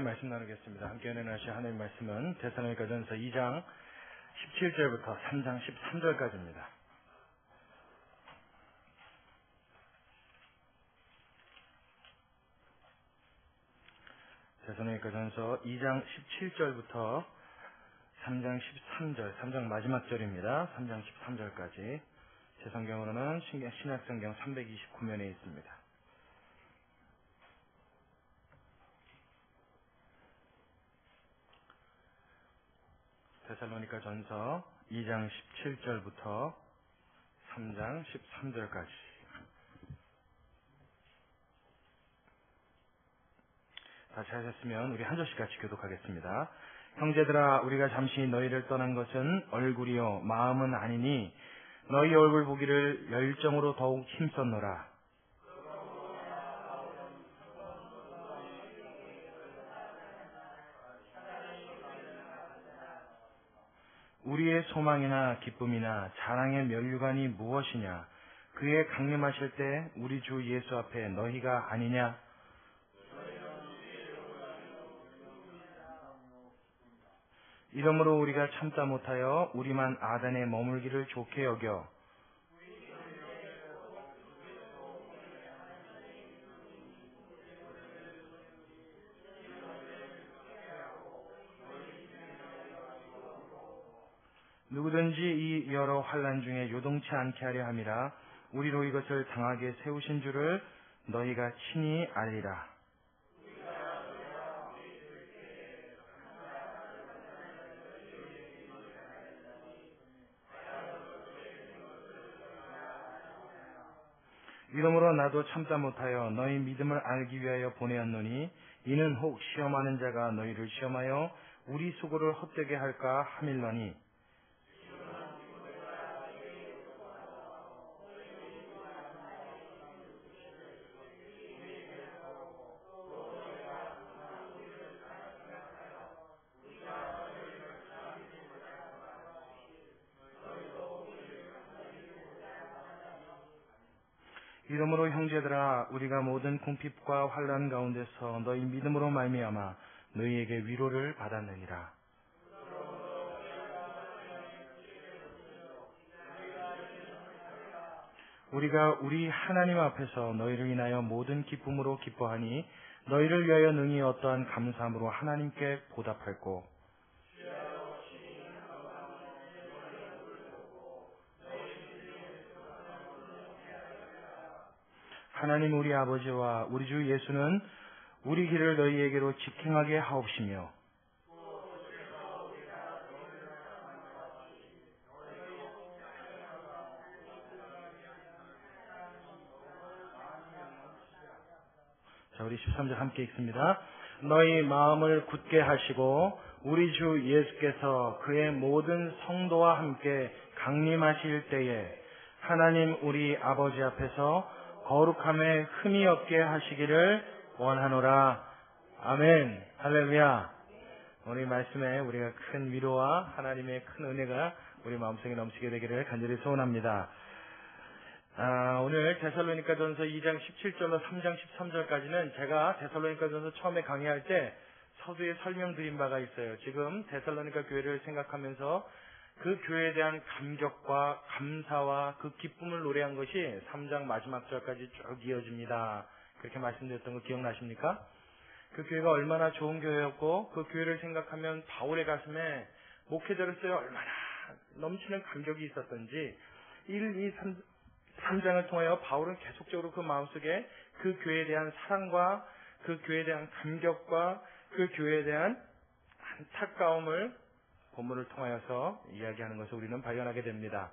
말씀 나누겠습니다. 함께 은혜하실 하나님의 말씀은 데살로니가전서 2장 17절부터 3장 13절까지입니다. 데살로니가전서 2장 17절부터 3장 13절, 3장 마지막 절입니다. 3장 13절까지. 제 성경으로는 신약성경 329면에 있습니다. 데살로니가전서 2장 17절부터 3장 13절까지. 다 찾으셨으면 우리 한 절씩 같이 교독하겠습니다. 형제들아, 우리가 잠시 너희를 떠난 것은 얼굴이요 마음은 아니니 너희 얼굴 보기를 열정으로 더욱 힘썼노라. 우리의 소망이나 기쁨이나 자랑의 면류관이 무엇이냐? 그의 강림하실 때 우리 주 예수 앞에 너희가 아니냐? 이러므로 우리가 참다 못하여 우리만 아단에 머물기를 좋게 여겨 누구든지 이 여러 환난 중에 요동치 않게 하려 함이라. 우리로 이것을 당하게 세우신 줄을 너희가 친히 알리라. 이러므로 나도 참다 못하여 너희 믿음을 알기 위하여 보내었노니 이는 혹 시험하는 자가 너희를 시험하여 우리 수고를 헛되게 할까 함일러니. 이러므로 형제들아, 우리가 모든 궁핍과 환난 가운데서 너희 믿음으로 말미암아 너희에게 위로를 받았느니라. 우리가 우리 하나님 앞에서 너희를 인하여 모든 기쁨으로 기뻐하니 너희를 위하여 능히 어떠한 감사함으로 하나님께 보답할꼬. 하나님 우리 아버지와 우리 주 예수는 우리 길을 너희에게로 직행하게 하옵시며 자, 우리 13절 함께 읽습니다. 너희 마음을 굳게 하시고 우리 주 예수께서 그의 모든 성도와 함께 강림하실 때에 하나님 우리 아버지 앞에서 거룩함에 흠이 없게 하시기를 원하노라. 아멘. 할렐루야. 오늘 말씀에 우리가 큰 위로와 하나님의 큰 은혜가 우리 마음속에 넘치게 되기를 간절히 소원합니다. 오늘 데살로니가전서 2장 17절로 3장 13절까지는 제가 데살로니가전서 처음에 강의할 때 서두에 설명드린 바가 있어요. 지금 데살로니가 교회를 생각하면서 그 교회에 대한 감격과 감사와 그 기쁨을 노래한 것이 3장 마지막 절까지 쭉 이어집니다. 그렇게 말씀드렸던 거 기억나십니까? 그 교회가 얼마나 좋은 교회였고 그 교회를 생각하면 바울의 가슴에 목회자로서의 얼마나 넘치는 감격이 있었던지 1, 2, 3장을 통하여 바울은 계속적으로 그 마음속에 그 교회에 대한 사랑과 그 교회에 대한 감격과 그 교회에 대한 안타까움을 본문을 통하여서 이야기하는 것을 우리는 발견하게 됩니다.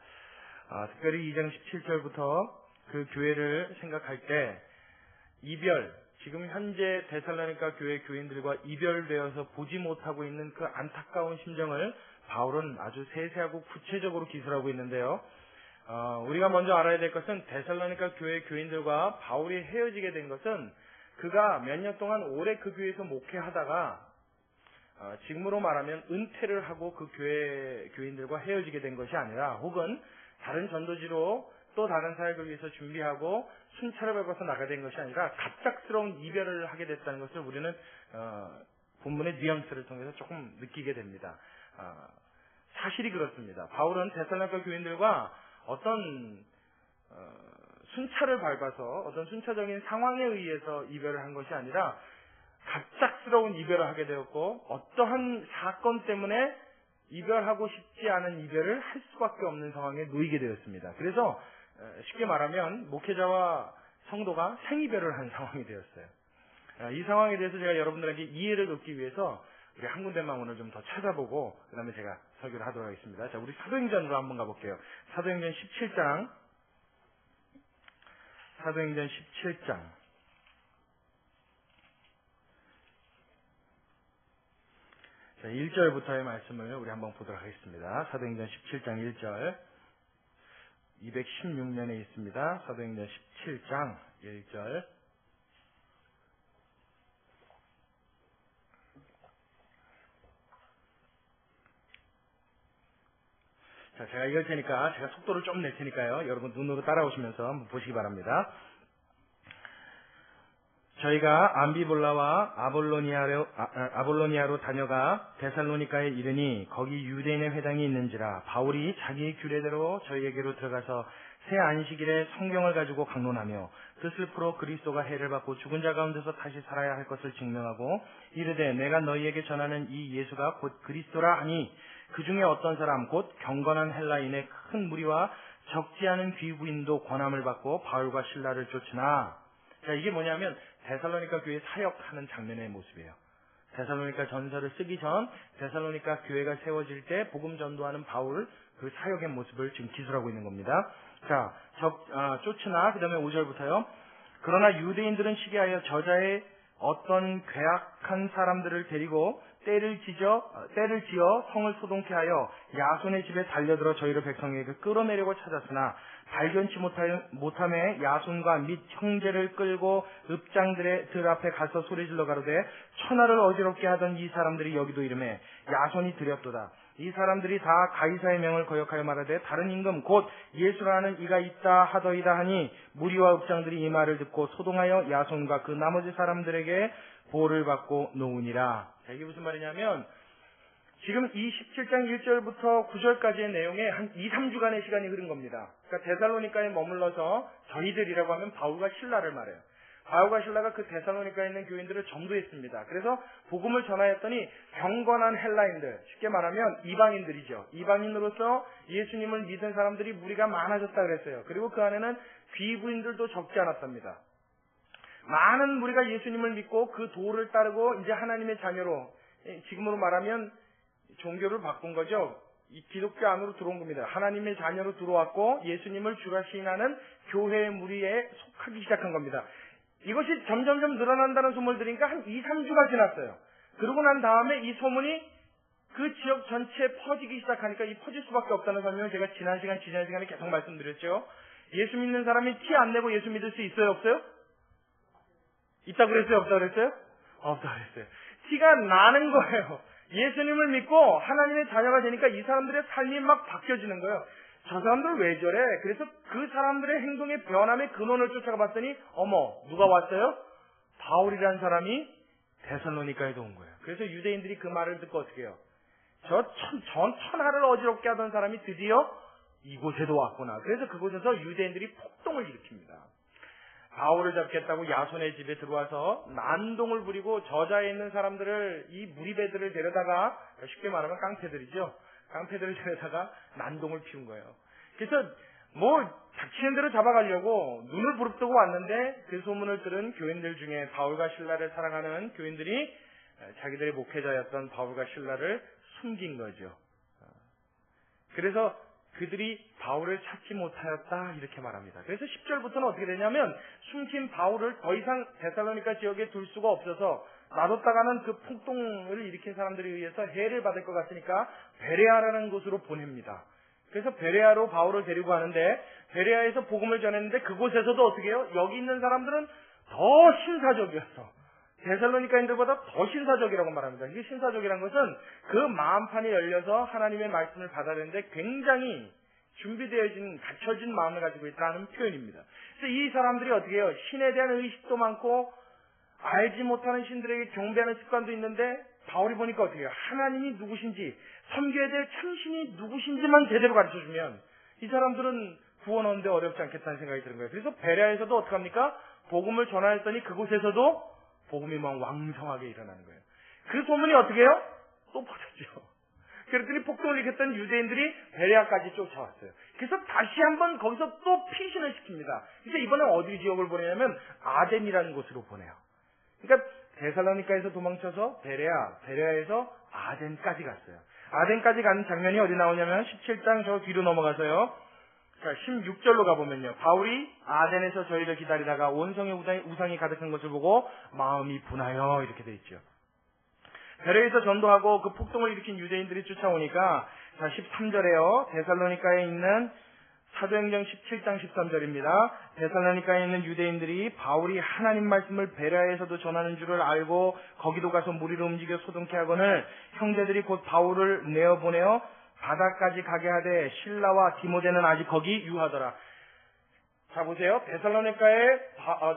특별히 2장 17절부터 그 교회를 생각할 때 이별, 지금 현재 데살로니가 교회 교인들과 이별되어서 보지 못하고 있는 그 안타까운 심정을 바울은 아주 세세하고 구체적으로 기술하고 있는데요. 우리가 먼저 알아야 될 것은 데살로니가 교회 교인들과 바울이 헤어지게 된 것은 그가 몇 년 동안 오래 그 교회에서 목회하다가 지금으로 말하면 은퇴를 하고 그 교회 교인들과 헤어지게 된 것이 아니라 혹은 다른 전도지로 또 다른 사역을 위해서 준비하고 순찰을 밟아서 나가게 된 것이 아니라 갑작스러운 이별을 하게 됐다는 것을 우리는 본문의 뉘앙스를 통해서 조금 느끼게 됩니다. 사실이 그렇습니다. 바울은 데살로니가 교인들과 어떤 순찰을 밟아서 어떤 순차적인 상황에 의해서 이별을 한 것이 아니라 갑작스러운 이별을 하게 되었고 어떠한 사건 때문에 이별하고 싶지 않은 이별을 할 수밖에 없는 상황에 놓이게 되었습니다. 그래서 쉽게 말하면 목회자와 성도가 생이별을 한 상황이 되었어요. 이 상황에 대해서 제가 여러분들에게 이해를 돕기 위해서 우리 한 군데만 오늘 좀 더 찾아보고 그 다음에 제가 설교를 하도록 하겠습니다. 자, 우리 사도행전으로 한번 가볼게요. 사도행전 17장. 사도행전 17장. 자, 1절부터의 말씀을 우리 한번 보도록 하겠습니다. 사도행전 17장 1절. 216년에 있습니다. 사도행전 17장 1절. 자, 제가 읽을 테니까 제가 속도를 좀 낼 테니까요. 여러분 눈으로 따라오시면서 한번 보시기 바랍니다. 저희가 암비볼라와 아볼로니아로 다녀가 데살로니카에 이르니 거기 유대인의 회당이 있는지라 바울이 자기 규례대로 저희에게로 들어가서 새 안식일에 성경을 가지고 강론하며 뜻을 풀어 그리스도가 해를 받고 죽은 자 가운데서 다시 살아야 할 것을 증명하고 이르되 내가 너희에게 전하는 이 예수가 곧 그리스도라 하니 그 중에 어떤 사람 곧 경건한 헬라인의 큰 무리와 적지 않은 귀부인도 권함을 받고 바울과 실라를 쫓으나. 자, 이게 뭐냐면 데살로니가 교회 사역하는 장면의 모습이에요. 데살로니가 전서를 쓰기 전 데살로니가 교회가 세워질 때 복음 전도하는 바울 그 사역의 모습을 지금 기술하고 있는 겁니다. 자, 쫓으나 그 다음에 5절부터요. 그러나 유대인들은 시기하여 저자의 어떤 괴악한 사람들을 데리고 때를 지어 성을 소동케 하여 야손의 집에 달려들어 저희를 백성에게 끌어내려고 찾았으나 발견치 못함에 야손과 및 형제를 끌고 읍장들 앞에 가서 소리질러 가로되 천하를 어지럽게 하던 이 사람들이 여기도 이름에 야손이 들였도다. 이 사람들이 다 가이사의 명을 거역하여 말하되 다른 임금 곧 예수라는 이가 있다 하더이다 하니 무리와 읍장들이 이 말을 듣고 소동하여 야손과 그 나머지 사람들에게 보호를 받고 놓으니라. 자, 이게 무슨 말이냐면 지금 이 17장 1절부터 9절까지의 내용에 한 2, 3주간의 시간이 흐른 겁니다. 그러니까 데살로니카에 머물러서 저희들이라고 하면 바울과 실라를 말해요. 바울과 실라가 그 데살로니카에 있는 교인들을 전도했습니다. 그래서 복음을 전하였더니 경건한 헬라인들, 쉽게 말하면 이방인들이죠. 이방인으로서 예수님을 믿은 사람들이 무리가 많아졌다 그랬어요. 그리고 그 안에는 귀부인들도 적지 않았답니다. 많은 무리가 예수님을 믿고 그 도를 따르고 이제 하나님의 자녀로, 지금으로 말하면 종교를 바꾼 거죠. 이 기독교 안으로 들어온 겁니다. 하나님의 자녀로 들어왔고 예수님을 주라 시인하는 교회의 무리에 속하기 시작한 겁니다. 이것이 점점점 늘어난다는 소문을 들으니까 한 2, 3주가 지났어요. 그러고 난 다음에 이 소문이 그 지역 전체에 퍼지기 시작하니까 이 퍼질 수밖에 없다는 설명을 제가 지난 시간에 계속 말씀드렸죠. 예수 믿는 사람이 티 안 내고 예수 믿을 수 있어요, 없어요? 있다고 그랬어요, 없다고 그랬어요? 없다고 그랬어요. 티가 나는 거예요. 예수님을 믿고 하나님의 자녀가 되니까 이 사람들의 삶이 막 바뀌어지는 거예요. 저 사람들 왜 저래? 그래서 그 사람들의 행동의 변함의 근원을 쫓아가 봤더니 어머, 누가 왔어요? 바울이라는 사람이 데살로니카에도 온 거예요. 그래서 유대인들이 그 말을 듣고 어떻게 해요? 천하를 어지럽게 하던 사람이 드디어 이곳에도 왔구나. 그래서 그곳에서 유대인들이 폭동을 일으킵니다. 바울을 잡겠다고 야손의 집에 들어와서 난동을 부리고 저자에 있는 사람들을, 이 무리배들을 데려다가, 쉽게 말하면 깡패들이죠. 깡패들을 데려다가 난동을 피운 거예요. 그래서 닥치는 대로 잡아가려고 눈을 부릅뜨고 왔는데 그 소문을 들은 교인들 중에 바울과 실라를 사랑하는 교인들이 자기들의 목회자였던 바울과 실라를 숨긴 거죠. 그래서 그들이 바울을 찾지 못하였다 이렇게 말합니다. 그래서 10절부터는 어떻게 되냐면 숨긴 바울을 더 이상 데살로니가 지역에 둘 수가 없어서 놔뒀다가는 그 폭동을 일으킨 사람들에 의해서 해를 받을 것 같으니까 베레아라는 곳으로 보냅니다. 그래서 베레아로 바울을 데리고 가는데 베레아에서 복음을 전했는데 그곳에서도 어떻게 해요? 여기 있는 사람들은 더 신사적이었어. 데살로니카인들보다 더 신사적이라고 말합니다. 이게 신사적이라는 것은 그 마음판이 열려서 하나님의 말씀을 받아들이는데 굉장히 준비되어진, 갖춰진 마음을 가지고 있다는 표현입니다. 그래서 이 사람들이 어떻게 해요? 신에 대한 의식도 많고 알지 못하는 신들에게 경배하는 습관도 있는데 바울이 보니까 어떻게 해요? 하나님이 누구신지, 섬겨야 될 참신이 누구신지만 제대로 가르쳐주면 이 사람들은 구원 얻는데 어렵지 않겠다는 생각이 드는 거예요. 그래서 베레아에서도 어떻게 합니까? 복음을 전하였더니 그곳에서도 복음이 막 왕성하게 일어나는 거예요. 그 소문이 어떻게 해요? 또 퍼졌죠. 그랬더니 폭동을 일으켰던 유대인들이 베레아까지 쫓아왔어요. 그래서 다시 한번 거기서 또 피신을 시킵니다. 그래서 이번에 어디 지역을 보내냐면 아덴이라는 곳으로 보내요. 그러니까 데살로니가에서 도망쳐서 베레아에서 아덴까지 갔어요. 아덴까지 가는 장면이 어디 나오냐면 17장 저 뒤로 넘어가서요. 자, 16절로 가보면요. 바울이 아덴에서 저희를 기다리다가 온성의 우상이 가득한 것을 보고 마음이 분하여 이렇게 돼 있죠. 베레아에서 전도하고 그 폭동을 일으킨 유대인들이 쫓아오니까 자 13절에요. 데살로니가에 있는 사도행전 17장 13절입니다. 데살로니가에 있는 유대인들이 바울이 하나님 말씀을 베레아에서도 전하는 줄을 알고 거기도 가서 무리를 움직여 소동케 하거늘 형제들이 곧 바울을 내어보내어 바다까지 가게 하되 실라와 디모데는 아직 거기 유하더라. 자 보세요. 데살로니가에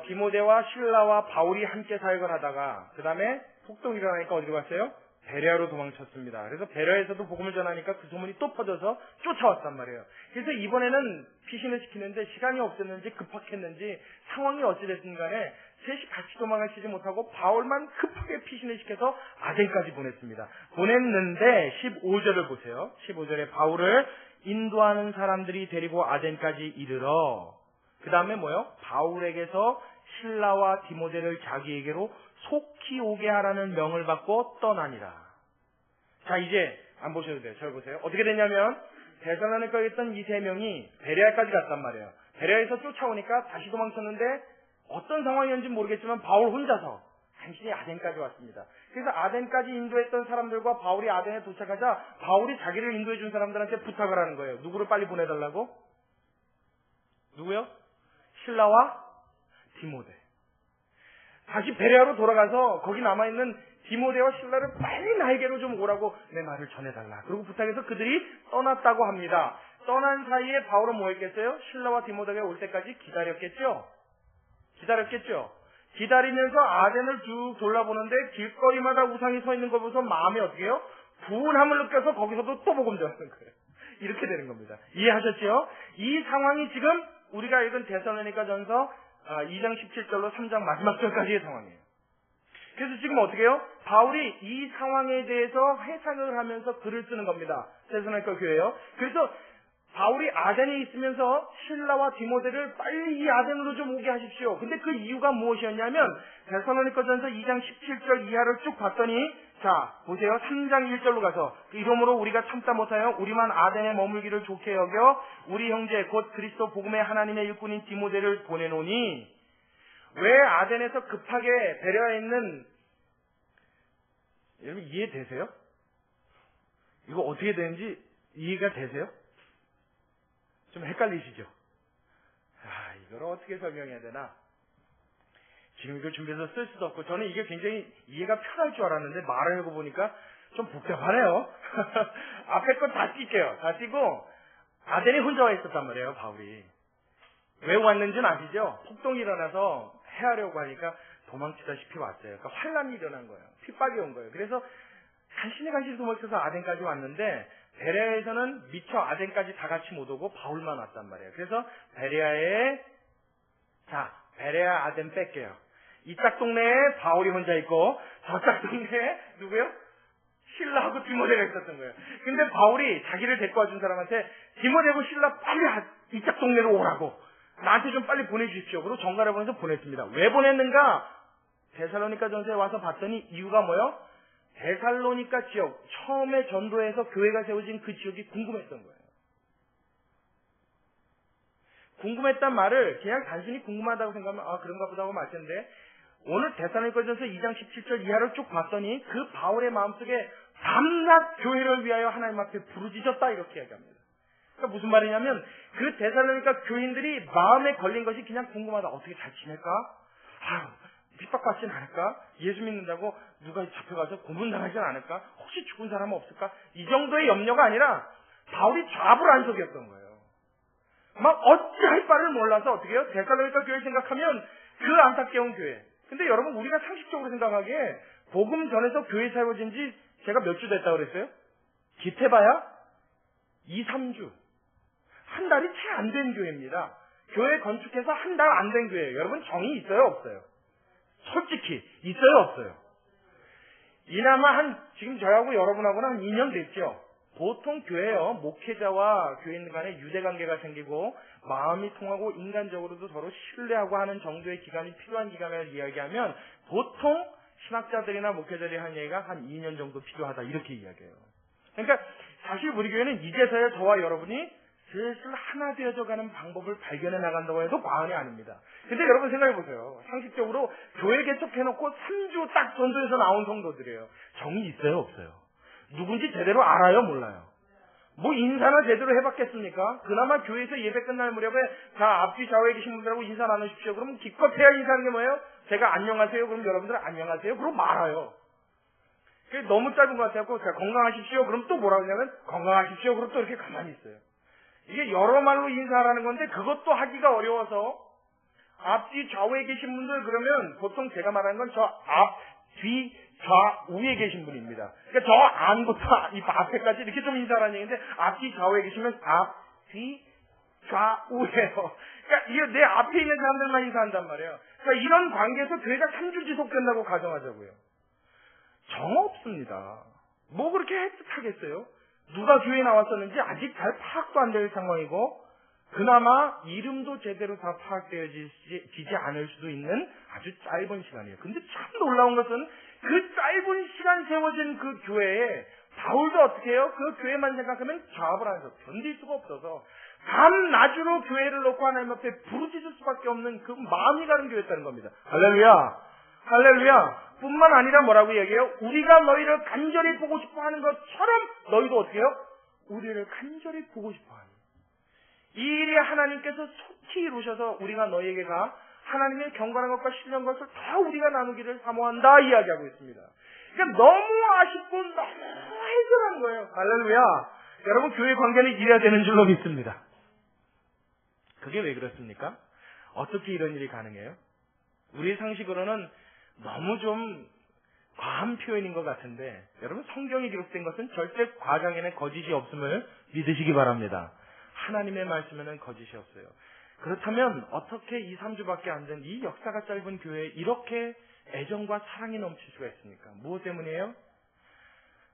디모데와 실라와 바울이 함께 사역을 하다가 그 다음에 폭동이 일어나니까 어디로 갔어요? 베레아로 도망쳤습니다. 그래서 베레아에서도 복음을 전하니까 그 소문이 또 퍼져서 쫓아왔단 말이에요. 그래서 이번에는 피신을 시키는데 시간이 없었는지 급박했는지 상황이 어찌됐든 간에 셋이 같이 도망치지 못하고 바울만 급하게 피신을 시켜서 아덴까지 보냈습니다. 보냈는데 15절을 보세요. 15절에 바울을 인도하는 사람들이 데리고 아덴까지 이르러 그 다음에 뭐요? 바울에게서 실라와 디모데를 자기에게로 속히 오게 하라는 명을 받고 떠나니라. 자 이제 안 보셔도 돼요. 잘 보세요. 어떻게 됐냐면 데살로니가에 있던 이 세 명이 베레아까지 갔단 말이에요. 베레아에서 쫓아오니까 다시 도망쳤는데 어떤 상황이었는지 모르겠지만 바울 혼자서 간신히 아덴까지 왔습니다. 그래서 아덴까지 인도했던 사람들과 바울이 아덴에 도착하자 바울이 자기를 인도해 준 사람들한테 부탁을 하는 거예요. 누구를 빨리 보내달라고? 누구요? 실라와 디모데. 다시 베레아로 돌아가서 거기 남아있는 디모데와 실라를 빨리 나에게로 좀 오라고 내 말을 전해달라. 그리고 부탁해서 그들이 떠났다고 합니다. 떠난 사이에 바울은 뭐 했겠어요? 실라와 디모데가 올 때까지 기다렸겠죠? 기다리면서 아덴을 쭉 돌아보는데 길거리마다 우상이 서 있는 걸 보면서 마음이 어떻게 해요? 분함을 느껴서 거기서도 또 복음 전하는 거예요. 이렇게 되는 겁니다. 이해하셨죠? 이 상황이 지금 우리가 읽은 데살로니가 전서 2장 17절로 3장 마지막 절까지의 상황이에요. 그래서 지금 어떻게 해요? 바울이 이 상황에 대해서 해석을 하면서 글을 쓰는 겁니다. 데살로니가 교회요. 그래서 바울이 아덴에 있으면서 실라와 디모데를 빨리 이 아덴으로 좀 오게 하십시오. 근데 그 이유가 무엇이었냐면 데살로니가 전서 2장 17절 이하를 쭉 봤더니 자 보세요. 3장 1절로 가서 이러므로 우리가 참다 못하여 우리만 아덴에 머물기를 좋게 여겨 우리 형제 곧 그리스도 복음의 하나님의 일꾼인 디모데를 보내노니 왜 아덴에서 급하게 베레아에 있는 여러분 이해되세요? 이거 어떻게 되는지 이해가 되세요? 좀 헷갈리시죠? 이걸 어떻게 설명해야 되나? 지금 이걸 준비해서 쓸 수도 없고 저는 이게 굉장히 이해가 편할 줄 알았는데 말을 하고 보니까 좀 복잡하네요. 앞에 건 다 뛸게요. 다 띄고 아덴에 혼자 와 있었단 말이에요. 바울이. 왜 왔는지는 아시죠? 폭동이 일어나서 해하려고 하니까 도망치다시피 왔어요. 그러니까 환란이 일어난 거예요. 핍박이 온 거예요. 그래서 간신히 도망쳐서 아덴까지 왔는데 베레아에서는 미처 아덴까지 다 같이 못 오고 바울만 왔단 말이에요. 그래서 베레아 아덴 뺄게요. 이짝 동네에 바울이 혼자 있고 저짝 동네에 누구요? 실라하고 디모데가 있었던 거예요. 근데 바울이 자기를 데리고 와준 사람한테 디모데고 실라 빨리 이짝 동네로 오라고 나한테 좀 빨리 보내주십시오. 그리고 전가를 보내서 보냈습니다. 왜 보냈는가? 데살로니가 전서에 와서 봤더니 이유가 뭐요? 데살로니가 지역 처음에 전도해서 교회가 세워진 그 지역이 궁금했던 거예요. 궁금했단 말을 그냥 단순히 궁금하다고 생각하면 그런가 보다 하고 말 텐데 오늘 데살로니가전서 2장 17절 이하를 쭉 봤더니 그 바울의 마음속에 밤낮 교회를 위하여 하나님 앞에 부르짖었다 이렇게 이야기합니다. 그러니까 무슨 말이냐면 그 데살로니가 교인들이 마음에 걸린 것이 그냥 궁금하다. 어떻게 잘 지낼까? 핍박받진 않을까? 예수 믿는다고 누가 잡혀가서 고문당하진 않을까? 혹시 죽은 사람은 없을까? 이 정도의 염려가 아니라 바울이 좌불안석이었던 거예요. 막 어찌할 바를 몰라서 어떻게 해요? 데살로니가 교회 생각하면 그 안타까운 교회. 근데 여러분 우리가 상식적으로 생각하기에 복음 전에서 교회 세워진 지 제가 몇 주 됐다고 그랬어요? 기태봐야 2, 3주. 한 달이 채 안 된 교회입니다. 교회 건축해서 한 달 안 된 교회예요. 여러분 정이 있어요? 없어요? 솔직히 있어요? 없어요? 이나마 지금 저하고 여러분하고는 한 2년 됐죠? 보통 교회요, 목회자와 교인 간에 유대관계가 생기고 마음이 통하고 인간적으로도 서로 신뢰하고 하는 정도의 기간이 필요한 기간을 이야기하면 보통 신학자들이나 목회자들이 하는 얘기가 한 2년 정도 필요하다 이렇게 이야기해요. 그러니까 사실 우리 교회는 이제서야 저와 여러분이 슬슬 하나 되어져가는 방법을 발견해 나간다고 해도 과언이 아닙니다. 근데 여러분 생각해 보세요. 상식적으로 교회 개척해놓고 3주 딱 전도에서 나온 성도들이에요. 정이 있어요? 없어요? 누군지 제대로 알아요? 몰라요? 뭐 인사나 제대로 해봤겠습니까? 그나마 교회에서 예배 끝날 무렵에 자 앞뒤 좌우에 계신 분들하고 인사 나누십시오. 그러면 기껏 해야 인사하는 게 뭐예요? 제가 안녕하세요. 그럼 여러분들 안녕하세요. 그럼 말아요. 그게 너무 짧은 것 같아요. 제가 건강하십시오. 그럼 또 뭐라고 하냐면 건강하십시오. 그럼 또 이렇게 가만히 있어요. 이게 여러 말로 인사하라는 건데 그것도 하기가 어려워서 앞뒤 좌우에 계신 분들 그러면 보통 제가 말하는 건 저 앞, 뒤, 좌우에 계신 분입니다. 그러니까 저 안부터 이 앞에까지 이렇게 좀 인사하라는 얘기인데 앞뒤 좌우에 계시면 앞, 뒤, 좌우예요. 그러니까 이게 내 앞에 있는 사람들만 인사한단 말이에요. 그러니까 이런 관계에서 교회가 3주 지속된다고 가정하자고요. 정 없습니다. 뭐 그렇게 애틋하겠어요? 누가 교회에 나왔었는지 아직 잘 파악도 안 될 상황이고 그나마 이름도 제대로 다 파악되어지지 않을 수도 있는 아주 짧은 시간이에요. 근데 참 놀라운 것은 그 짧은 시간 세워진 그 교회에 바울도 어떻게 해요? 그 교회만 생각하면 좌합을 하면서 견딜 수가 없어서 밤낮으로 교회를 놓고 하나님 앞에 부르짖을 수밖에 없는 그 마음이 가는 교회였다는 겁니다. 할렐루야! 할렐루야! 뿐만 아니라 뭐라고 얘기해요? 우리가 너희를 간절히 보고 싶어 하는 것처럼 너희도 어떻게 해요? 우리를 간절히 보고 싶어 하니. 이 일이 하나님께서 속히 이루셔서 우리가 너희에게 가 하나님의 경건한 것과 신령한 것을 다 우리가 나누기를 사모한다 이야기하고 있습니다. 그러니까 너무 아쉽고 너무 해결하는 거예요. 할렐루야! 여러분 교회 관계는 이래야 되는 줄로 믿습니다. 그게 왜 그렇습니까? 어떻게 이런 일이 가능해요? 우리 상식으로는 너무 좀 과한 표현인 것 같은데 여러분 성경에 기록된 것은 절대 과장에는 거짓이 없음을 믿으시기 바랍니다. 하나님의 말씀에는 거짓이 없어요. 그렇다면 어떻게 2, 3주밖에 안 된 이 역사가 짧은 교회에 이렇게 애정과 사랑이 넘칠 수가 있습니까? 무엇 때문이에요?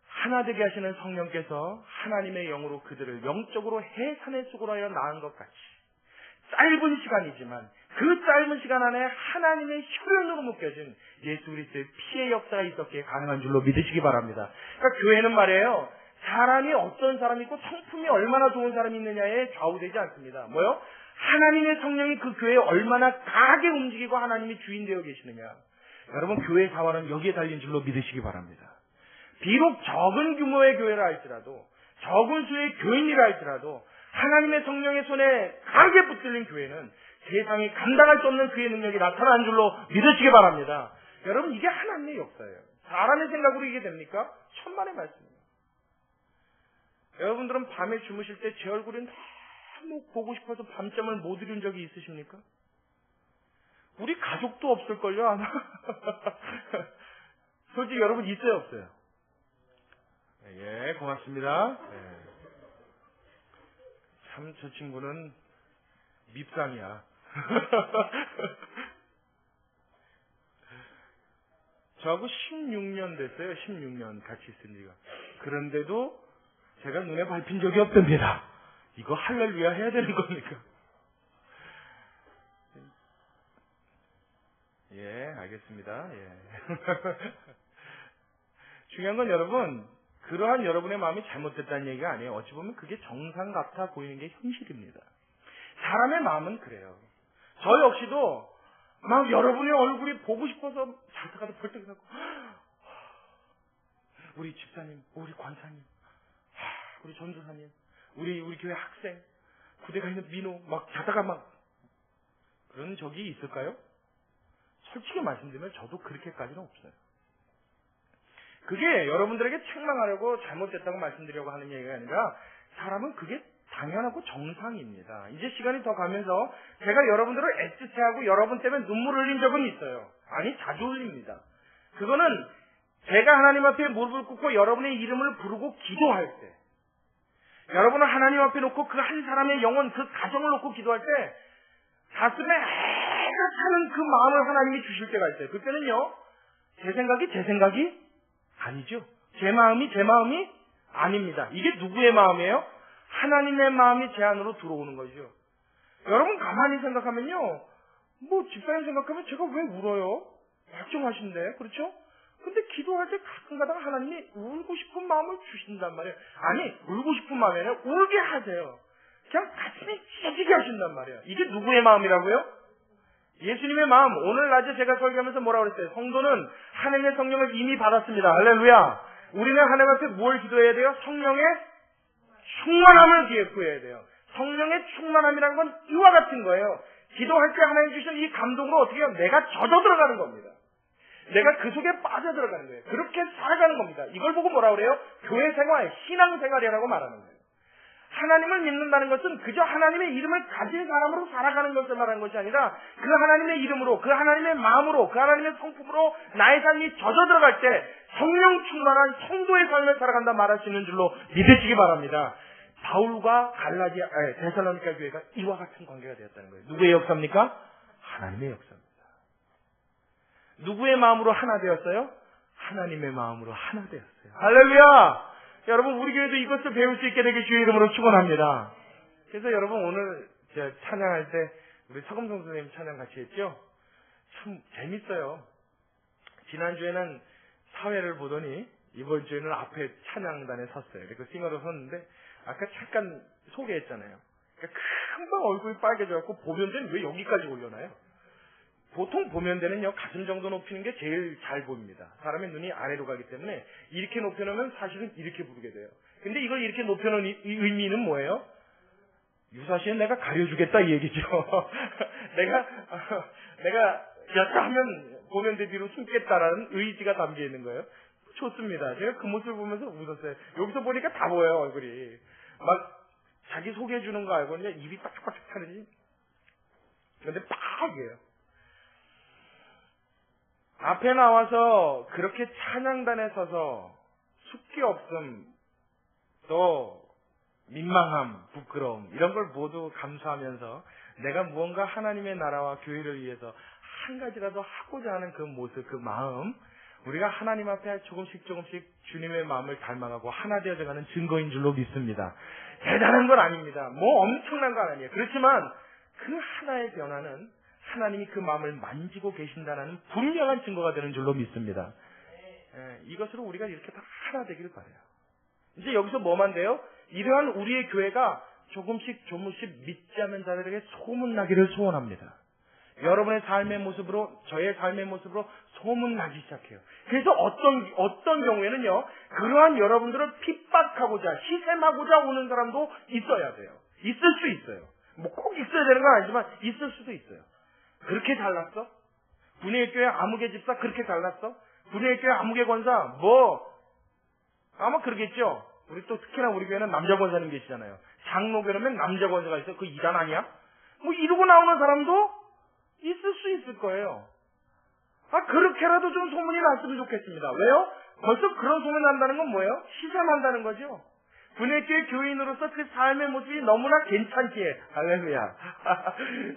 하나 되게 하시는 성령께서 하나님의 영으로 그들을 영적으로 해산의 쑥으로 하여 낳은 것 같이 짧은 시간이지만 그 짧은 시간 안에 하나님의 혈연으로 묶여진 예수 그리스도의 피의 역사가 있었기에 가능한 줄로 믿으시기 바랍니다. 그러니까 교회는 말이에요. 사람이 어떤 사람이 있고 성품이 얼마나 좋은 사람이 있느냐에 좌우되지 않습니다. 뭐요? 하나님의 성령이 그 교회에 얼마나 강하게 움직이고 하나님이 주인 되어 계시느냐. 여러분 교회 사원은 여기에 달린 줄로 믿으시기 바랍니다. 비록 적은 규모의 교회라 할지라도 적은 수의 교인이라 할지라도 하나님의 성령의 손에 강하게 붙들린 교회는 세상이 감당할 수 없는 그의 능력이 나타난 줄로 믿으시기 바랍니다. 여러분 이게 하나님의 역사예요. 사람의 생각으로 이게 됩니까? 천만의 말씀입니다. 여러분들은 밤에 주무실 때 제 얼굴이 너무 보고 싶어서 밤잠을 못 이룬 적이 있으십니까? 우리 가족도 없을걸요 아마. 솔직히 여러분 있어요 없어요? 예 고맙습니다. 예. 참 저 친구는 밉상이야. 저하고 16년 됐어요. 16년 같이 있은 지가. 그런데도 제가 눈에 밟힌 적이 없답니다. 이거 할렐루야 해야 되는 겁니까? 예, 알겠습니다. 예. 중요한 건 여러분, 그러한 여러분의 마음이 잘못됐다는 얘기가 아니에요. 어찌 보면 그게 정상 같아 보이는 게 현실입니다. 사람의 마음은 그래요. 저 역시도 막 여러분의 얼굴이 보고 싶어서 자다가도 벌떡 일어나고 우리 집사님, 우리 권사님, 우리 전도사님, 우리 교회 학생, 부대 가 있는 민호 막 자다가 막 그런 적이 있을까요? 솔직히 말씀드리면 저도 그렇게까지는 없어요. 그게 여러분들에게 책망하려고 잘못됐다고 말씀드리려고 하는 얘기가 아니라 사람은 그게 당연하고 정상입니다. 이제 시간이 더 가면서 제가 여러분들을 애틋해하고 여러분 때문에 눈물을 흘린 적은 있어요. 아니 자주 흘립니다. 그거는 제가 하나님 앞에 무릎을 꿇고 여러분의 이름을 부르고 기도할 때, 여러분은 하나님 앞에 놓고 그 한 사람의 영혼, 그 가정을 놓고 기도할 때 가슴에 애가 차는 그 마음을 하나님이 주실 때가 있어요. 그때는요, 제 생각이 아니죠. 제 마음이 아닙니다. 이게 누구의 마음이에요? 하나님의 마음이 제 안으로 들어오는 거죠. 여러분 가만히 생각하면요, 뭐 집사님 생각하면 제가 왜 울어요? 멀쩡하신데, 그렇죠? 근데 기도할 때 가끔가다 하나님이 울고 싶은 마음을 주신단 말이에요. 아니, 울고 싶은 마음이 아니라 울게 하세요. 그냥 가슴이 찢어지게 하신단 말이에요. 이게 누구의 마음이라고요? 예수님의 마음. 오늘 낮에 제가 설교하면서 뭐라고 그랬어요? 성도는 하나님의 성령을 이미 받았습니다. 할렐루야. 우리는 하나님 앞에 뭘 기도해야 돼요? 성령의 충만함을 구해야 돼요. 성령의 충만함이라는 건 이와 같은 거예요. 기도할 때 하나님 주신 이 감동으로 어떻게 해요? 내가 젖어 들어가는 겁니다. 내가 그 속에 빠져들어가는 거예요. 그렇게 살아가는 겁니다. 이걸 보고 뭐라 그래요? 교회 생활, 신앙 생활이라고 말하는 거예요. 하나님을 믿는다는 것은 그저 하나님의 이름을 가진 사람으로 살아가는 것을 말하는 것이 아니라 그 하나님의 이름으로, 그 하나님의 마음으로, 그 하나님의 성품으로 나의 삶이 젖어 들어갈 때 성령 충만한 성도의 삶을 살아간다 말할 수 있는 줄로 믿으시기 바랍니다. 바울과 데살로니가 교회가 이와 같은 관계가 되었다는 거예요. 누구의 역사입니까? 하나님의 역사입니다. 누구의 마음으로 하나 되었어요? 하나님의 마음으로 하나 되었어요. 할렐루야! 여러분, 우리 교회도 이것을 배울 수 있게 되길 주의 이름으로 축원합니다. 그래서 여러분, 오늘 제가 찬양할 때 우리 서금성 선생님 찬양 같이 했죠? 참 재밌어요. 지난주에는 사회를 보더니 이번 주에는 앞에 찬양단에 섰어요. 그리고 싱어로 섰는데 아까 잠깐 소개했잖아요. 그러니까 금방 얼굴이 빨개져갖고 보면대는 왜 여기까지 올려놔요? 보통 보면대는요, 가슴 정도 높이는 게 제일 잘 보입니다. 사람의 눈이 아래로 가기 때문에 이렇게 높여놓으면 사실은 이렇게 보게 돼요. 근데 이걸 이렇게 높여놓은 이 의미는 뭐예요? 유사시에 내가 가려주겠다 이 얘기죠. 내가 약간 하면 보면대 뒤로 숨겠다라는 의지가 담겨 있는 거예요. 좋습니다. 제가 그 모습을 보면서 웃었어요. 여기서 보니까 다 보여요, 얼굴이. 막 자기 소개해주는 거 알고 그냥 입이 빡빡 타는지. 근데 빡이에요. 앞에 나와서 그렇게 찬양단에 서서 숙기 없음, 또 민망함, 부끄러움 이런 걸 모두 감수하면서 내가 무언가 하나님의 나라와 교회를 위해서 한 가지라도 하고자 하는 그 모습, 그 마음, 우리가 하나님 앞에 조금씩 주님의 마음을 닮아가고 하나 되어져가는 증거인 줄로 믿습니다. 대단한 건 아닙니다. 뭐 엄청난 건 아니에요. 그렇지만 그 하나의 변화는 하나님이 그 마음을 만지고 계신다는 분명한 증거가 되는 줄로 믿습니다. 이것으로 우리가 이렇게 다 하나 되길 바라요. 이제 여기서 뭐만 돼요? 이러한 우리의 교회가 조금씩 믿지 않는 자들에게 소문나기를 소원합니다. 여러분의 삶의 모습으로, 저의 삶의 모습으로 소문나기 시작해요. 그래서 어떤 경우에는요, 그러한 여러분들을 핍박하고자, 시샘하고자 오는 사람도 있어야 돼요. 있을 수 있어요. 뭐 꼭 있어야 되는 건 아니지만 있을 수도 있어요. 그렇게 잘났어? 분위기 교회 아무개 집사 그렇게 잘났어? 분위기 교회 아무개 권사 아마 그러겠죠. 우리 또 특히나 우리 교회는 남자 권사님 계시잖아요. 장로교라면 남자 권사가 있어. 그 이단 아니야? 뭐 이러고 나오는 사람도 있을 수 있을 거예요. 그렇게라도 좀 소문이 났으면 좋겠습니다. 왜요? 벌써 그런 소문 난다는 건 뭐예요? 시샘한다는 거죠. 분해교회 교인으로서 그 삶의 모습이 너무나 괜찮기에, 할렐루야.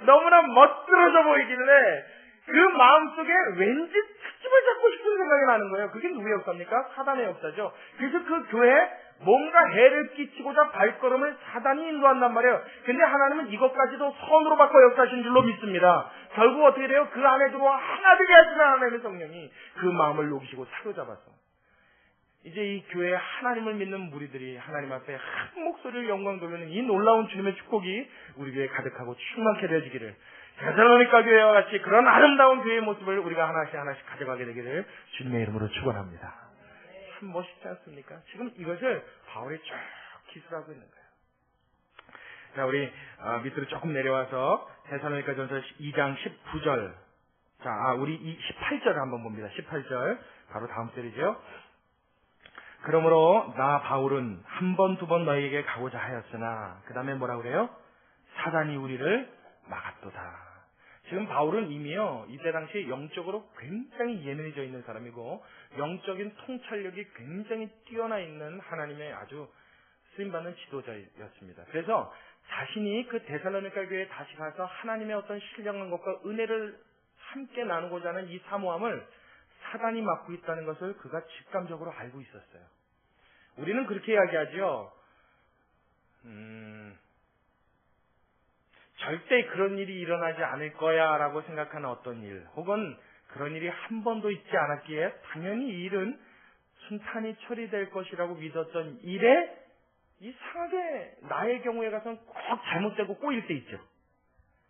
너무나 멋들어져 보이길래 그 마음속에 왠지 특집을 잡고 싶은 생각이 나는 거예요. 그게 누구의 역사입니까? 사단의 역사죠. 그래서 그 교회에 뭔가 해를 끼치고자 발걸음을 사단이 인도한단 말이에요. 근데 하나님은 이것까지도 선으로 바꿔 역사하신 줄로 믿습니다. 결국 어떻게 돼요? 그 안에 들어와 하나 되게 하시는 하나님의 성령이 그 마음을 녹이시고 사로잡아서 이제 이 교회에 하나님을 믿는 무리들이 하나님 앞에 한 목소리를 영광 돌리는 이 놀라운 주님의 축복이 우리 교회에 가득하고 충만케 되어지기를, 데살로니가 교회와 같이 그런 아름다운 교회의 모습을 우리가 하나씩 가져가게 되기를 주님의 이름으로 축원합니다. 참 멋있지 않습니까? 지금 이것을 바울이 쭉 기술하고 있는 거예요. 자, 우리 밑으로 조금 내려와서 데살로니가 전서 2장 19절. 자, 우리 이 18절을 한번 봅니다. 18절 바로 다음 절이죠. 그러므로 나 바울은 한 번, 두 번 너희에게 가고자 하였으나 그 다음에 뭐라 그래요? 사단이 우리를 막았도다. 지금 바울은 이미요, 이때 당시에 영적으로 굉장히 예민해져 있는 사람이고, 영적인 통찰력이 굉장히 뛰어나 있는 하나님의 아주 쓰임받는 지도자였습니다. 그래서 자신이 그 데살로니가 교회에 다시 가서 하나님의 어떤 신령한 것과 은혜를 함께 나누고자 하는 이 사모함을 사단이 맡고 있다는 것을 그가 직감적으로 알고 있었어요. 우리는 그렇게 이야기하죠. 절대 그런 일이 일어나지 않을 거야 라고 생각하는 어떤 일, 혹은 그런 일이 한 번도 있지 않았기에 당연히 이 일은 순탄히 처리될 것이라고 믿었던 일에 이상하게 나의 경우에 가서는 꼭 잘못되고 꼬일 때 있죠.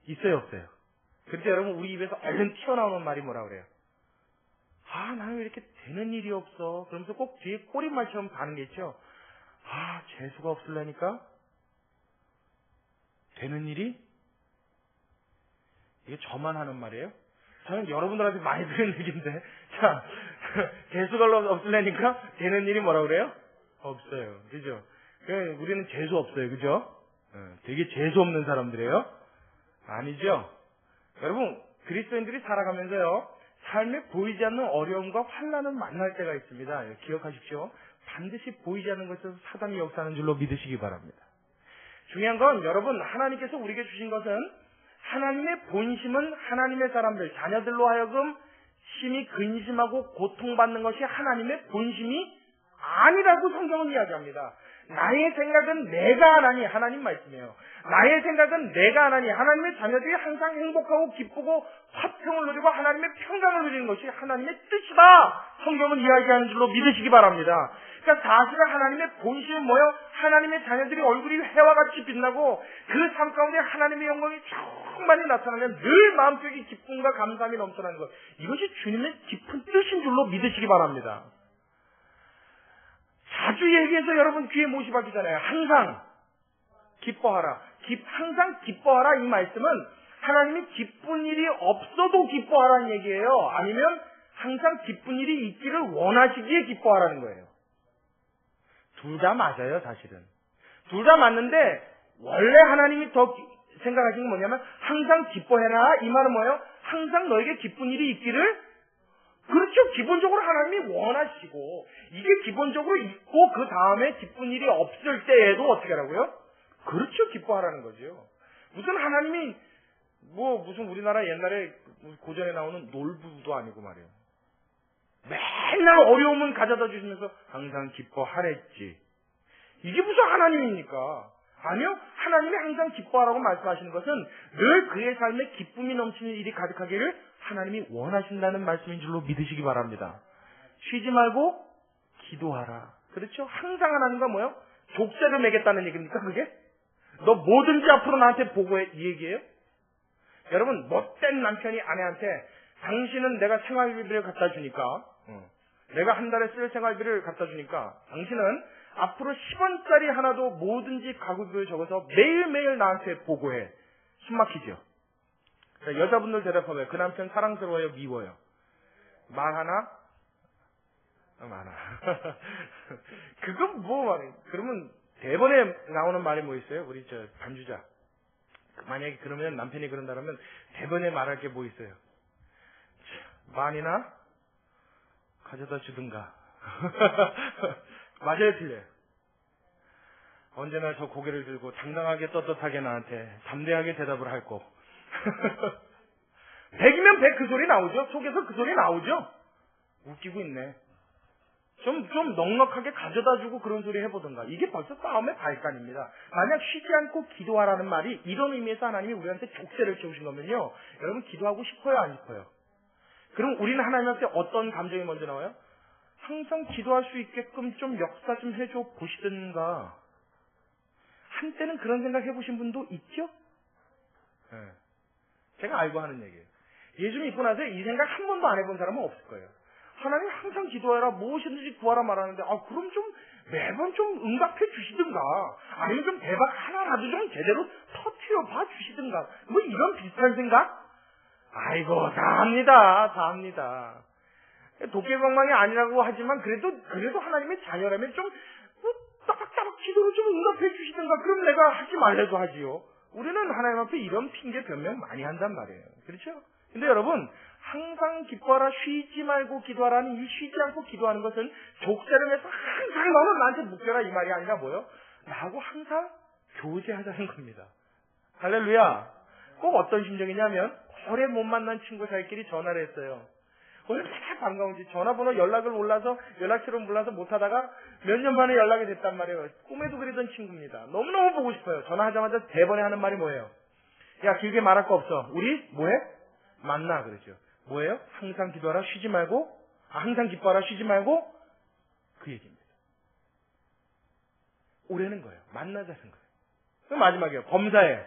있어요, 없어요? 그때 여러분 우리 입에서 얼른 튀어나오는 말이 뭐라 그래요? 아, 나는 왜 이렇게 되는 일이 없어? 그러면서 꼭 뒤에 꼬리말처럼 가는 게 있죠. 아, 재수가 없으려니까 되는 일이? 이게 저만 하는 말이에요? 저는 여러분들한테 많이 들은 얘기인데, 자, 재수가 없으려니까 되는 일이 뭐라 그래요? 없어요. 그죠? 우리는 재수 없어요. 그죠? 되게 재수 없는 사람들이에요? 아니죠? 여러분, 그리스도인들이 살아가면서요, 삶에 보이지 않는 어려움과 환난을 만날 때가 있습니다. 기억하십시오. 반드시 보이지 않는 것에서 사단이 역사하는 줄로 믿으시기 바랍니다. 중요한 건 여러분, 하나님께서 우리에게 주신 것은 하나님의 본심은 하나님의 사람들, 자녀들로 하여금 심히 근심하고 고통받는 것이 하나님의 본심이 아니라고 성경은 이야기합니다. 나의 생각은 내가 하나니, 하나님 말씀이에요. 나의 생각은 내가 하나니, 하나님의 자녀들이 항상 행복하고 기쁘고 화평을 누리고 하나님의 평강을 누리는 것이 하나님의 뜻이다. 성경은 이야기하는 줄로 믿으시기 바랍니다. 그러니까 사실은 하나님의 본심은 뭐예요? 하나님의 자녀들이 얼굴이 해와 같이 빛나고 그 삶 가운데 하나님의 영광이 충만히 나타나면 늘 마음속에 기쁨과 감사함이 넘쳐나는 것. 이것이 주님의 깊은 뜻인 줄로 믿으시기 바랍니다. 자주 얘기해서 여러분 귀에 못이 박히잖아요. 항상 기뻐하라. 항상 기뻐하라 이 말씀은 하나님이 기쁜 일이 없어도 기뻐하라는 얘기예요. 아니면 항상 기쁜 일이 있기를 원하시기에 기뻐하라는 거예요. 둘 다 맞아요, 사실은. 둘 다 맞는데 원래 하나님이 더 생각하시는 게 뭐냐면 항상 기뻐해라. 이 말은 뭐예요? 항상 너에게 기쁜 일이 있기를. 그렇죠. 기본적으로 하나님이 원하시고 이게 기본적으로 있고 그 다음에 기쁜 일이 없을 때에도 어떻게 하라고요? 그렇죠. 기뻐하라는 거죠. 무슨 하나님이 무슨 우리나라 옛날에 고전에 나오는 놀부도 아니고 말이에요. 맨날 어려움은 가져다 주시면서 항상 기뻐하랬지. 이게 무슨 하나님입니까? 아니요. 하나님이 항상 기뻐하라고 말씀하시는 것은 늘 그의 삶에 기쁨이 넘치는 일이 가득하기를 하나님이 원하신다는 말씀인 줄로 믿으시기 바랍니다. 쉬지 말고 기도하라. 그렇죠? 항상 하나님과 뭐요? 족쇄를 매겠다는 얘기입니까 그게? 너 뭐든지 앞으로 나한테 보고해 이 얘기예요? 여러분, 못된 남편이 아내한테 당신은 내가 생활비를 갖다 주니까 내가 한 달에 쓸 생활비를 갖다 주니까 당신은 앞으로 10원짜리 하나도 뭐든지 가구비를 적어서 매일매일 나한테 보고해. 숨 막히죠? 여자분들 대답하면 그 남편 사랑스러워요, 미워요? 말 하나? 많아. 그건 그러면 대본에 나오는 말이 뭐 있어요? 우리 반주자. 만약에 그러면 남편이 그런다면 대본에 말할 게 뭐 있어요? 많이나 가져다 주든가. 맞아요, 틀려요? 언제나 저 고개를 들고 당당하게 떳떳하게 나한테 담대하게 대답을 할 거. 100이면 100 그 소리 나오죠? 속에서 그 소리 나오죠? 웃기고 있네. 좀 넉넉하게 가져다 주고 그런 소리 해보든가. 이게 벌써 싸움의 발간입니다. 만약 쉬지 않고 기도하라는 말이 이런 의미에서 하나님이 우리한테 족쇄를 채우신 거면요. 여러분 기도하고 싶어요, 안 싶어요? 그럼 우리는 하나님한테 어떤 감정이 먼저 나와요? 항상 기도할 수 있게끔 좀 역사 좀 해줘 보시든가. 한때는 그런 생각 해보신 분도 있죠? 네. 제가 알고 하는 얘기예요. 예수 믿고 나서 이 생각 한 번도 안 해본 사람은 없을 거예요. 하나님 항상 기도해라, 무엇이든지 구하라 말하는데, 그럼 좀 매번 좀 응답해 주시든가, 아니면 좀 대박 하나라도 좀 제대로 터트려 봐 주시든가, 뭐 이런 비슷한 생각? 아이고, 다 합니다. 도깨방망이 아니라고 하지만, 그래도 하나님의 자녀라면 좀, 따박따박 기도로 좀 응답해 주시든가, 그럼 내가 하지 말래도 하지요. 우리는 하나님 앞에 이런 핑계 변명 많이 한단 말이에요. 그렇죠? 근데 여러분, 항상 기뻐하라, 쉬지 말고 기도하라는 이 쉬지 않고 기도하는 것은 족쇄름에서 항상 너는 나한테 묶여라 이 말이 아니라 뭐예요? 나하고 항상 교제하자는 겁니다. 할렐루야. 꼭 어떤 심정이냐면 오래 못 만난 친구 사이끼리 전화를 했어요. 얼마나 반가운지 전화번호 연락을 몰라서 연락처를 몰라서 못하다가 몇 년 만에 연락이 됐단 말이에요. 꿈에도 그리던 친구입니다. 너무너무 보고 싶어요. 전화하자마자 대번에 하는 말이 뭐예요? 야, 길게 말할 거 없어. 우리 뭐해? 만나. 그러죠. 뭐예요? 항상 기도하라 쉬지 말고, 항상 기뻐하라 쉬지 말고, 그 얘기입니다. 오래는 거예요. 만나자는 거예요. 그 마지막이에요. 범사에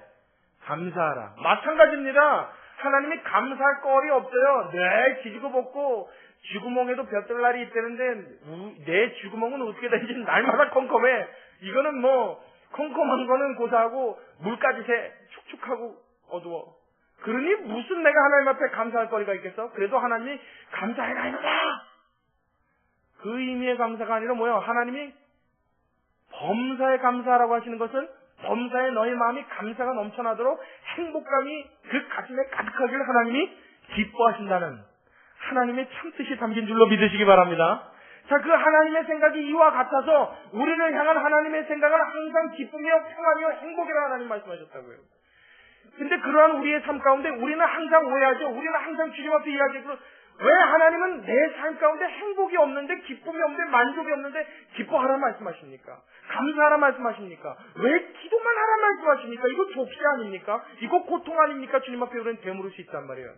감사하라. 마찬가지입니다. 하나님이 감사할 거리 없어요. 내 쥐고 벗고 쥐구멍에도 볕들날이 있다는데 내 쥐구멍은 어떻게 되는지 날마다 컴컴해. 이거는 뭐 컴컴한 거는 고사하고 물까지 새 축축하고 어두워. 그러니 무슨 내가 하나님 앞에 감사할 거리가 있겠어? 그래도 하나님이 감사해라 이거다. 그 의미의 감사가 아니라 뭐예요? 하나님이 범사에 감사하라고 하시는 것은 범사에 너의 마음이 감사가 넘쳐나도록 행복감이 그 가슴에 가득하기를 하나님이 기뻐하신다는 하나님의 참뜻이 담긴 줄로 믿으시기 바랍니다. 자, 그 하나님의 생각이 이와 같아서 우리를 향한 하나님의 생각은 항상 기쁨이요 평안이요 행복이라 하나님 말씀하셨다고요. 근데 그러한 우리의 삶 가운데 우리는 항상 오해하죠. 우리는 항상 주님 앞에 이야기하죠. 왜 하나님은 내 삶 가운데 행복이 없는데 기쁨이 없는데 만족이 없는데 기뻐하라 말씀하십니까? 감사하라 말씀하십니까? 왜 기도만 하라 말씀하십니까? 이거 족쇄 아닙니까? 이거 고통 아닙니까? 주님 앞에 우리는 되물을 수 있단 말이에요.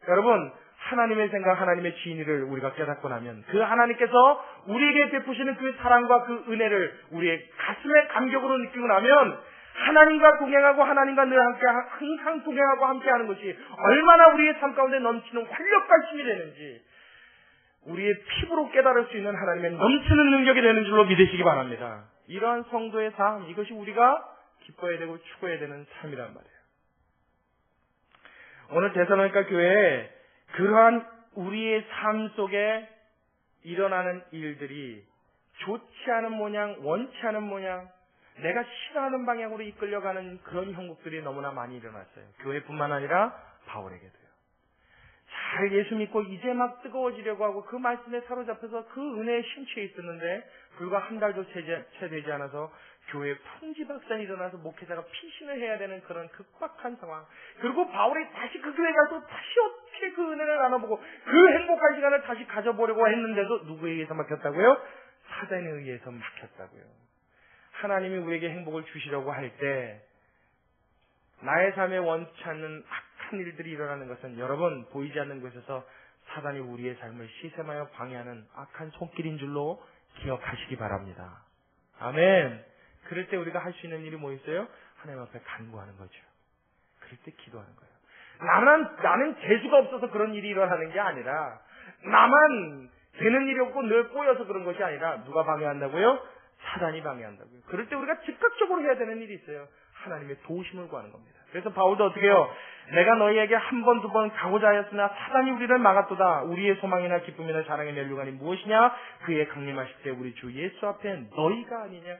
여러분, 하나님의 생각, 하나님의 지혜를 우리가 깨닫고 나면 그 하나님께서 우리에게 베푸시는 그 사랑과 그 은혜를 우리의 가슴의 감격으로 느끼고 나면 하나님과 동행하고 하나님과 늘 함께 항상 동행하고 함께하는 것이 얼마나 우리의 삶 가운데 넘치는 활력과 힘이 되는지 우리의 피부로 깨달을 수 있는 하나님의 넘치는 능력이 되는 줄로 믿으시기 바랍니다. 이러한 성도의 삶, 이것이 우리가 기뻐해야 되고 추구해야 되는 삶이란 말이에요. 오늘 데살로니가 교회에 그러한 우리의 삶 속에 일어나는 일들이 좋지 않은 모양, 원치 않은 모양, 내가 싫어하는 방향으로 이끌려가는 그런 형국들이 너무나 많이 일어났어요. 교회뿐만 아니라 바울에게도요. 잘 예수 믿고 이제 막 뜨거워지려고 하고 그 말씀에 사로잡혀서 그 은혜에 심취해 있었는데 불과 한 달도 채 되지 않아서 교회에 풍지박산이 일어나서 목회자가 피신을 해야 되는 그런 극박한 상황. 그리고 바울이 다시 그 교회 가서 다시 어떻게 그 은혜를 나눠보고 그 행복한 시간을 다시 가져보려고 했는데도 누구에 의해서 막혔다고요? 사단에 의해서 막혔다고요. 하나님이 우리에게 행복을 주시려고 할 때 나의 삶에 원치 않는 악한 일들이 일어나는 것은 여러분 보이지 않는 곳에서 사단이 우리의 삶을 시샘하여 방해하는 악한 손길인 줄로 기억하시기 바랍니다. 아멘. 그럴 때 우리가 할 수 있는 일이 뭐 있어요? 하나님 앞에 간구하는 거죠. 그럴 때 기도하는 거예요. 나는 재주가 없어서 그런 일이 일어나는 게 아니라 나만 되는 일이 없고 늘 꼬여서 그런 것이 아니라 누가 방해한다고요? 사단이 방해한다고요. 그럴 때 우리가 즉각적으로 해야 되는 일이 있어요. 하나님의 도우심을 구하는 겁니다. 그래서 바울도 어떻게 해요? 내가 너희에게 한 번, 두 번 가고자 하였으나 사단이 우리를 막았도다. 우리의 소망이나 기쁨이나 자랑의 멸류관이 무엇이냐? 그의 강림하실 때 우리 주 예수 앞에 너희가 아니냐?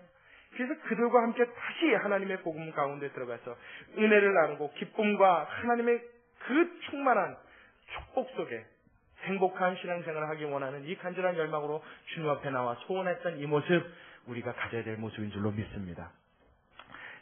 그래서 그들과 함께 다시 하나님의 복음 가운데 들어가서 은혜를 나누고 기쁨과 하나님의 그 충만한 축복 속에 행복한 신앙생활을 하기 원하는 이 간절한 열망으로 주님 앞에 나와 소원했던 이 모습 우리가 가져야 될 모습인 줄로 믿습니다.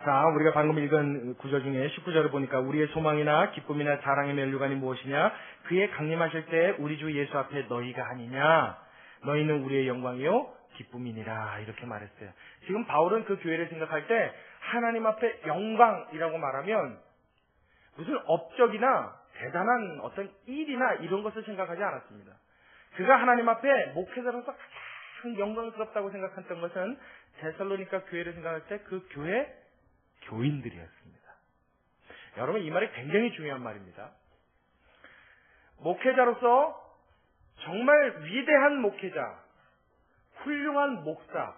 자, 우리가 방금 읽은 구절 중에 19절을 보니까 우리의 소망이나 기쁨이나 자랑의 멸류관이 무엇이냐? 그의 강림하실 때 우리 주 예수 앞에 너희가 아니냐? 너희는 우리의 영광이요 기쁨이니라 이렇게 말했어요. 지금 바울은 그 교회를 생각할 때 하나님 앞에 영광이라고 말하면 무슨 업적이나 대단한 어떤 일이나 이런 것을 생각하지 않았습니다. 그가 하나님 앞에 목회자로서 가장 영광스럽다고 생각했던 것은 데살로니가 교회를 생각할 때 그 교회 교인들이었습니다. 여러분 이 말이 굉장히 중요한 말입니다. 목회자로서 정말 위대한 목회자, 훌륭한 목사,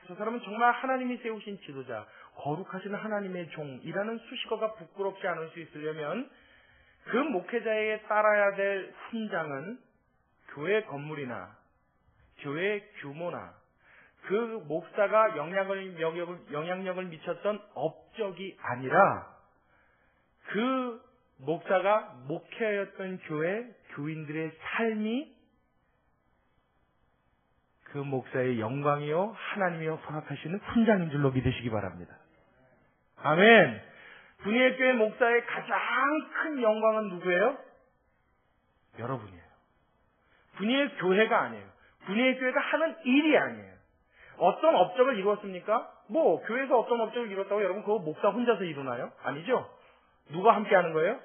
저 사람은 정말 하나님이 세우신 지도자, 거룩하신 하나님의 종이라는 수식어가 부끄럽지 않을 수 있으려면 그 목회자에게 따라야 될 훈장은 교회 건물이나 교회 규모나 그 목사가 영향력을 미쳤던 업적이 아니라 그 목사가 목회하였던 교회 교인들의 삶이 그 목사의 영광이요 하나님이요 허락하시는 훈장인 줄로 믿으시기 바랍니다. 아멘. 분이엘 교회 목사의 가장 큰 영광은 누구예요? 여러분이에요. 분이엘 교회가 아니에요. 분이엘 교회가 하는 일이 아니에요. 어떤 업적을 이루었습니까? 교회에서 어떤 업적을 이뤘다고 여러분 그거 목사 혼자서 이루나요? 아니죠. 누가 함께 하는 거예요?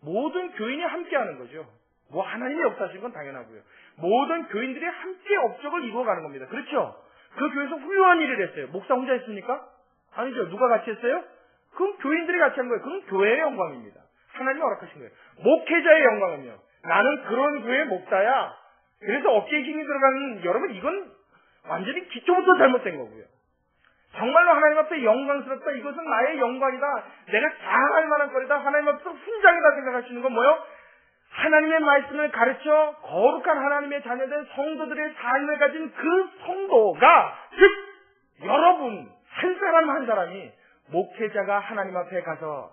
모든 교인이 함께 하는 거죠. 하나님이 역사하신 건 당연하고요. 모든 교인들이 함께 업적을 이루어가는 겁니다. 그렇죠? 그 교회에서 훌륭한 일을 했어요. 목사 혼자 했습니까? 아니죠. 누가 같이 했어요? 그건 교인들이 같이 한 거예요. 그건 교회의 영광입니다. 하나님이 허락하신 거예요. 목회자의 영광은요. 나는 그런 교회 목사야. 그래서 어깨에 힘이 들어가는 여러분 이건 완전히 기초부터 잘못된 거고요. 정말로 하나님 앞에 영광스럽다. 이것은 나의 영광이다. 내가 자랑할 만한 거리다. 하나님 앞에서 훈장이다 생각할 수 있는 건 뭐예요? 하나님의 말씀을 가르쳐 거룩한 하나님의 자녀된 성도들의 삶을 가진 그 성도가 즉 여러분 한 사람 한 사람이 목회자가 하나님 앞에 가서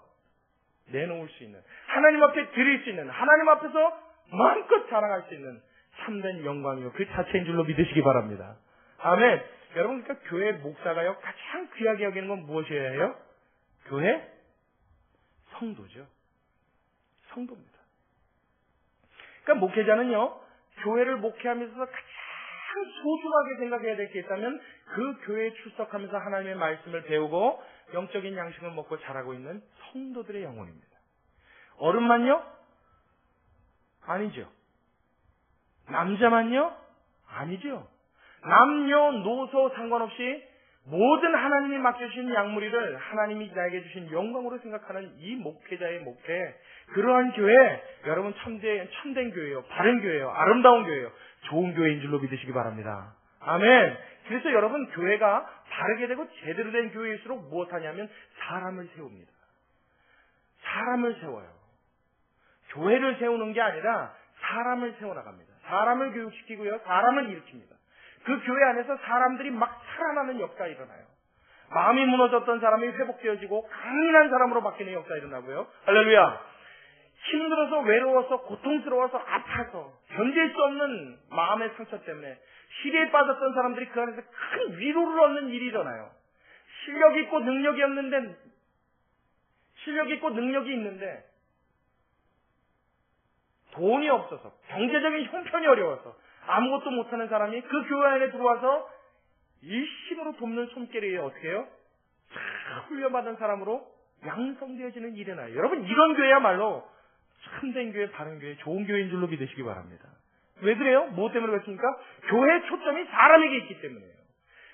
내놓을 수 있는 하나님 앞에 드릴 수 있는 하나님 앞에서 마음껏 자랑할 수 있는 참된 영광이요 그 자체인 줄로 믿으시기 바랍니다. 아멘. 여러분 그러니까 교회 목사가요 가장 귀하게 여기는 건 무엇이어야 해요? 교회 성도죠. 성도입니다. 그러니까 목회자는요 교회를 목회하면서 가장 소중하게 생각해야 될 게 있다면 그 교회에 출석하면서 하나님의 말씀을 배우고 영적인 양식을 먹고 자라고 있는 성도들의 영혼입니다. 어른만요? 아니죠. 남자만요? 아니죠. 남녀노소 상관없이 모든 하나님이 맡겨주신 양무리를 하나님이 나에게 주신 영광으로 생각하는 이 목회자의 목회, 그러한 교회, 여러분 참된 교회예요. 바른 교회예요. 아름다운 교회예요. 좋은 교회인 줄로 믿으시기 바랍니다. 아멘. 그래서 여러분 교회가 바르게 되고 제대로 된 교회일수록 무엇하냐면 사람을 세웁니다. 사람을 세워요. 교회를 세우는 게 아니라 사람을 세워나갑니다. 사람을 교육시키고요. 사람을 일으킵니다. 그 교회 안에서 사람들이 막 살아나는 역사가 일어나요. 마음이 무너졌던 사람이 회복되어지고 강인한 사람으로 바뀌는 역사가 일어나고요. 할렐루야. 힘들어서 외로워서 고통스러워서 아파서 견딜 수 없는 마음의 상처 때문에 시리에 빠졌던 사람들이 그 안에서 큰 위로를 얻는 일이 일어나요. 실력 있고 능력이 있는데 돈이 없어서 경제적인 형편이 어려워서 아무것도 못하는 사람이 그 교회 안에 들어와서 일심으로 돕는 손길이 어떻게 해요? 훈련받은 사람으로 양성되어지는 일이 나요. 여러분 이런 교회야말로 참된 교회, 바른 교회, 좋은 교회인 줄로 믿으시기 바랍니다. 왜 그래요? 뭐 때문에 그렇습니까? 교회의 초점이 사람에게 있기 때문이에요.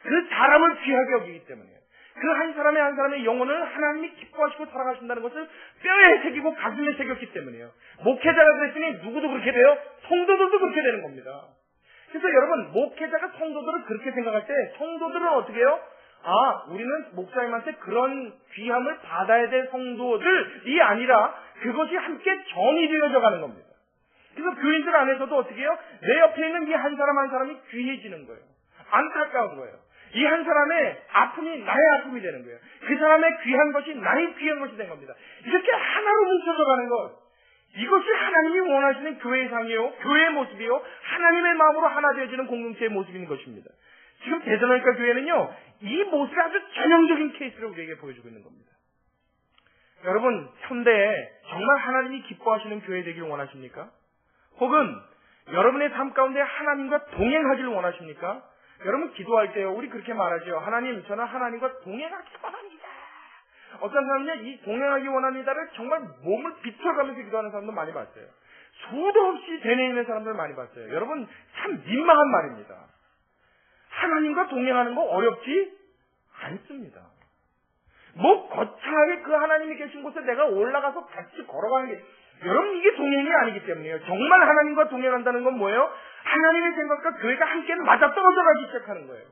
그 사람을 귀하게 여기기 때문이에요. 그 한 사람의 한 사람의 영혼을 하나님이 기뻐하시고 사랑하신다는 것을 뼈에 새기고 가슴에 새겼기 때문이에요. 목회자가 그랬으니 누구도 그렇게 돼요? 성도들도 그렇게 되는 겁니다. 그래서 여러분 목회자가 성도들을 그렇게 생각할 때 성도들은 어떻게 해요? 우리는 목사님한테 그런 귀함을 받아야 될 성도들이 아니라 그것이 함께 정이 되어져 가는 겁니다. 그래서 교인들 안에서도 어떻게 해요? 내 옆에 있는 이 한 사람 한 사람이 귀해지는 거예요. 안타까운 거예요. 이 한 사람의 아픔이 나의 아픔이 되는 거예요. 그 사람의 귀한 것이 나의 귀한 것이 된 겁니다. 이렇게 하나로 뭉쳐져 가는 것. 이것이 하나님이 원하시는 교회의 상이요, 교회의 모습이요, 하나님의 마음으로 하나 되어지는 공동체의 모습인 것입니다. 지금 데살로니가 교회는요, 이 모습이 아주 전형적인 케이스를 우리에게 보여주고 있는 겁니다. 여러분, 현대에 정말 하나님이 기뻐하시는 교회 되기를 원하십니까? 혹은 여러분의 삶 가운데 하나님과 동행하기를 원하십니까? 여러분 기도할 때요, 우리 그렇게 말하죠. 하나님, 저는 하나님과 동행하기 원합니다. 어떤 사람은요, 이 동행하기 원합니다를 정말 몸을 비춰가면서 기도하는 사람도 많이 봤어요. 수도 없이 되뇌이는 사람들 많이 봤어요. 여러분, 참 민망한 말입니다. 하나님과 동행하는 거 어렵지 않습니다. 거창하게 그 하나님이 계신 곳에 내가 올라가서 같이 걸어가는 게, 여러분 이게 동행이 아니기 때문이에요. 정말 하나님과 동행한다는 건 뭐예요? 하나님의 생각과 교회가 함께 맞아떨어져 가기 시작하는 거예요.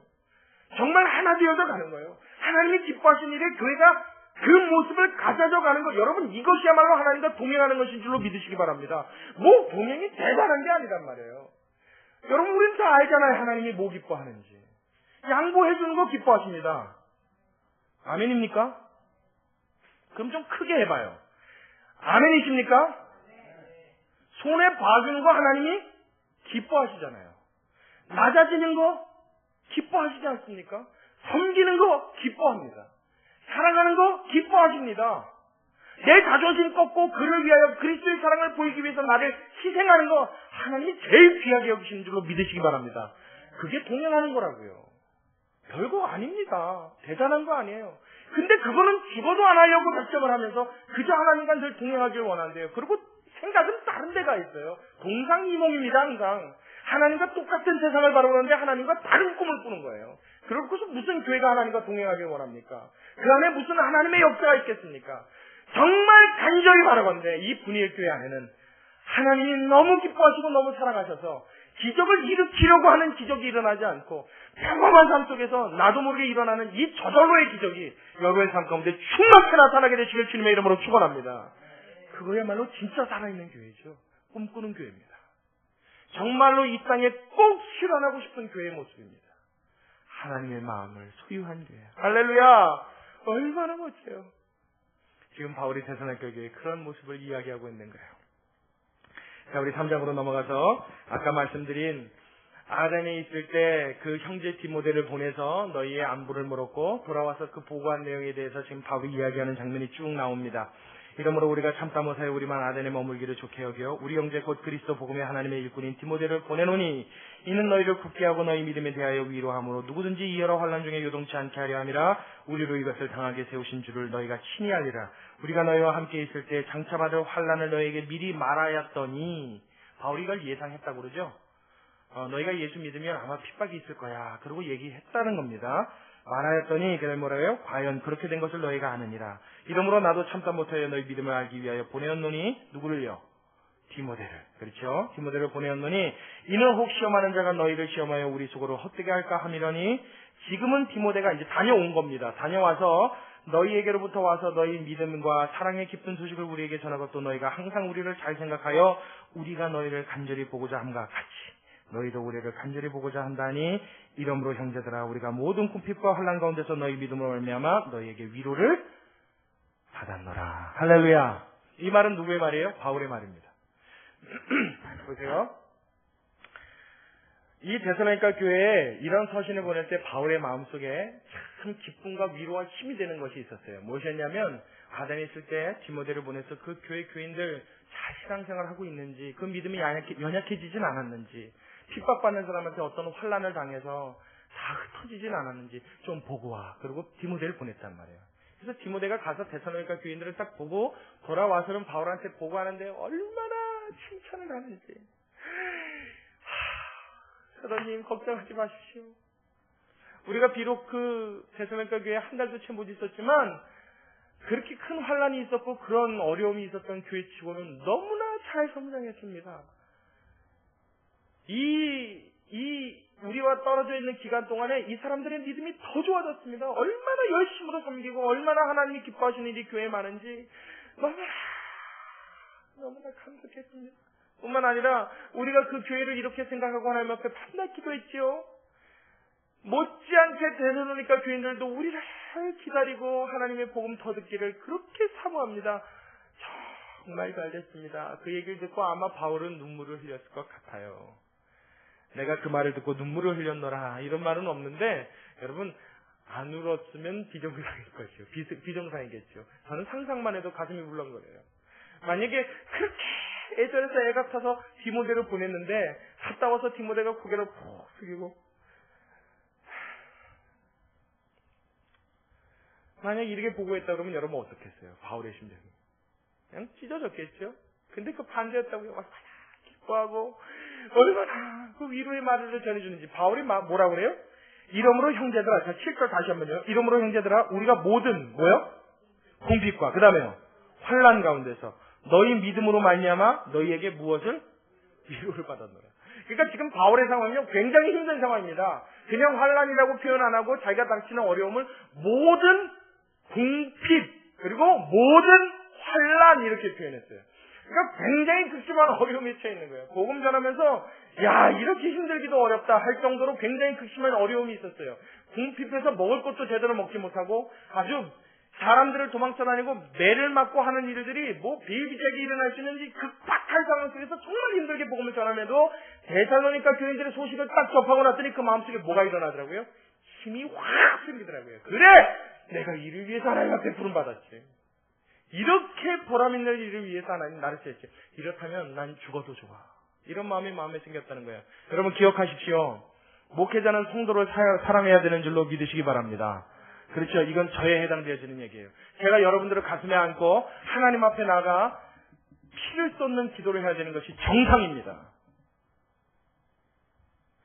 정말 하나 되어져 가는 거예요. 하나님이 기뻐하신 일에 교회가 그 모습을 가져져 가는 것, 여러분 이것이야말로 하나님과 동행하는 것인 줄로 믿으시기 바랍니다. 동행이 대단한 게 아니란 말이에요. 여러분 우리는 다 알잖아요. 하나님이 뭐 기뻐하는지. 양보해 주는 거 기뻐하십니다. 아멘입니까? 그럼 좀 크게 해봐요. 아멘이십니까? 손에 봐주는 거 하나님이 기뻐하시잖아요. 낮아지는 거 기뻐하시지 않습니까? 섬기는 거 기뻐합니다. 사랑하는 거 기뻐하십니다. 내 자존심 꺾고 그를 위하여 그리스도의 사랑을 보이기 위해서 나를 희생하는 거 하나님이 제일 귀하게 여기시는 줄로 믿으시기 바랍니다. 그게 동행하는 거라고요. 별거 아닙니다. 대단한 거 아니에요. 근데 그거는 죽어도 안 하려고 작정을 하면서 그저 하나님과 늘 동행하길 원한대요. 그리고 생각은 다른 데가 있어요. 동상이몽입니다. 항상 하나님과 똑같은 세상을 바라보는데 하나님과 다른 꿈을 꾸는 거예요. 그렇고서 무슨 교회가 하나님과 동행하길 원합니까? 그 안에 무슨 하나님의 역사가 있겠습니까? 정말 간절히 바라건대 이 분이엘 교회 안에는 하나님이 너무 기뻐하시고 너무 사랑하셔서 기적을 일으키려고 하는 기적이 일어나지 않고 평범한 삶 속에서 나도 모르게 일어나는 이 저절로의 기적이 여러분의 삶 가운데 충만하게 나타나게 되시길 주님의 이름으로 축원합니다. 그거야말로 진짜 살아있는 교회죠. 꿈꾸는 교회입니다. 정말로 이 땅에 꼭 실현하고 싶은 교회의 모습입니다. 하나님의 마음을 소유한 교회. 할렐루야! 얼마나 멋져요. 지금 바울이 데살로니가 교회의 그런 모습을 이야기하고 있는 거예요. 자, 우리 3장으로 넘어가서 아까 말씀드린 아덴에 있을 때 그 형제 디모데를 보내서 너희의 안부를 물었고 돌아와서 그 보고한 내용에 대해서 지금 바울이 이야기하는 장면이 쭉 나옵니다. 이러므로 우리가 참다 못하여 우리만 아덴에 머물기를 좋게 여겨 우리 형제 곧 그리스도 복음의 하나님의 일꾼인 디모데를 보내노니 이는 너희를 굳게 하고 너희 믿음에 대하여 위로함으로 누구든지 이 여러 환난 중에 요동치 않게 하려 함이라. 우리로 이것을 당하게 세우신 줄을 너희가 친히 알리라. 우리가 너희와 함께 있을 때 장차 받을 환난을 너희에게 미리 말하였더니, 바울이 이걸 예상했다고 그러죠. 너희가 예수 믿으면 아마 핍박이 있을 거야. 그러고 얘기했다는 겁니다. 말하였더니 그래 뭐라고요? 과연 그렇게 된 것을 너희가 아느니라. 이러므로 나도 참다 못하여 너희 믿음을 알기 위하여 보내었노니 누구를요? 디모데를. 그렇죠? 디모데를 보내었노니 이는 혹 시험하는 자가 너희를 시험하여 우리 속으로 헛되게 할까 함이러니. 지금은 디모데가 이제 다녀온 겁니다. 다녀와서 너희에게로부터 와서 너희 믿음과 사랑의 깊은 소식을 우리에게 전하고 또 너희가 항상 우리를 잘 생각하여 우리가 너희를 간절히 보고자 함과 같이 너희도 우리를 간절히 보고자 한다니. 이러므로 형제들아 우리가 모든 궁핍과 환난 가운데서 너희 믿음으로 말미암아 너희에게 위로를 받았노라. 할렐루야. 이 말은 누구의 말이에요? 바울의 말입니다. 보세요. 이 데살로니가 교회에 이런 서신을 보낼 때 바울의 마음속에 참 기쁨과 위로와 힘이 되는 것이 있었어요. 무엇이었냐면 아덴에 있을 때 디모데를 보내서 그 교회 교인들 잘 신앙생활을 하고 있는지, 그 믿음이 연약해지진 않았는지, 핍박받는 사람한테 어떤 환난을 당해서 다 흩어지진 않았는지 좀 보고 와. 그리고 디모데를 보냈단 말이에요. 그래서 디모데가 가서 데살로니가 교인들을 딱 보고 돌아와서는 바울한테 보고하는데 얼마나 칭찬을 하는지. 사도님 걱정하지 마십시오. 우리가 비록 그 데살로니가 교회에 한 달도 채 못 있었지만 그렇게 큰 환난이 있었고 그런 어려움이 있었던 교회치고는 너무나 잘 성장했습니다. 우리와 떨어져 있는 기간 동안에 이 사람들의 믿음이 더 좋아졌습니다. 얼마나 열심으로 섬기고 얼마나 하나님이 기뻐하시는 일이 교회에 많은지 너무나 감격했습니다. 뿐만 아니라 우리가 그 교회를 이렇게 생각하고 하나님 앞에 밤낮 기도했지요. 못지않게 데살로니가 교인들도 우리를 기다리고 하나님의 복음 더 듣기를 그렇게 사모합니다. 정말 잘 됐습니다. 그 얘기를 듣고 아마 바울은 눈물을 흘렸을 것 같아요. 내가 그 말을 듣고 눈물을 흘렸노라 이런 말은 없는데, 여러분 안 울었으면 비정상일 것이요. 비정상이겠죠. 저는 상상만 해도 가슴이 울렁거려요. 만약에 그렇게 애절해서 애가 타서 디모데를 보냈는데 갔다 와서 디모데가 고개를 푹 숙이고, 만약 이렇게 보고했다 그러면 여러분 어떻겠어요? 바울의 심정이 그냥 찢어졌겠죠. 근데 그 반대였다고요. 얼마나 기뻐하고 얼마나 그 위로의 말을 전해주는지. 바울이 뭐라고 그래요? 이러므로 형제들아, 자 7절 다시 한번요. 이러므로 형제들아 우리가 모든 뭐요? 궁핍과 그 다음에요 환난 가운데서 너희 믿음으로 말미암아 너희에게 무엇을? 위로를 받았노라. 그러니까 지금 바울의 상황은요 굉장히 힘든 상황입니다. 그냥 환난이라고 표현 안 하고 자기가 당치는 어려움을 모든 궁핍 그리고 모든 환난 이렇게 표현했어요. 그러니까 굉장히 극심한 어려움에 처해 있는 거예요. 복음 전하면서 야 이렇게 힘들기도 어렵다 할 정도로 굉장히 극심한 어려움이 있었어요. 궁핍해서 먹을 것도 제대로 먹지 못하고 아주 사람들을 도망쳐 다니고 매를 맞고 하는 일들이 뭐 비일비재하게 일어날 수 있는지 급박한 상황 속에서 정말 힘들게 복음을 전함에도 데살로니가 교인들의 소식을 딱 접하고 났더니 그 마음속에 뭐가 일어나더라고요? 힘이 확 생기더라고요. 그래! 내가 이를 위해서 하나님 앞에 부름받았지. 이렇게 보람있는 일을 위해서 하나님 나를 쓰였지. 이렇다면 난 죽어도 좋아. 이런 마음이 마음에 생겼다는 거예요. 여러분 기억하십시오. 목회자는 성도를 사랑해야 되는 줄로 믿으시기 바랍니다. 그렇죠. 이건 저에 해당되어지는 얘기예요. 제가 여러분들을 가슴에 안고 하나님 앞에 나가 피를 쏟는 기도를 해야 되는 것이 정상입니다.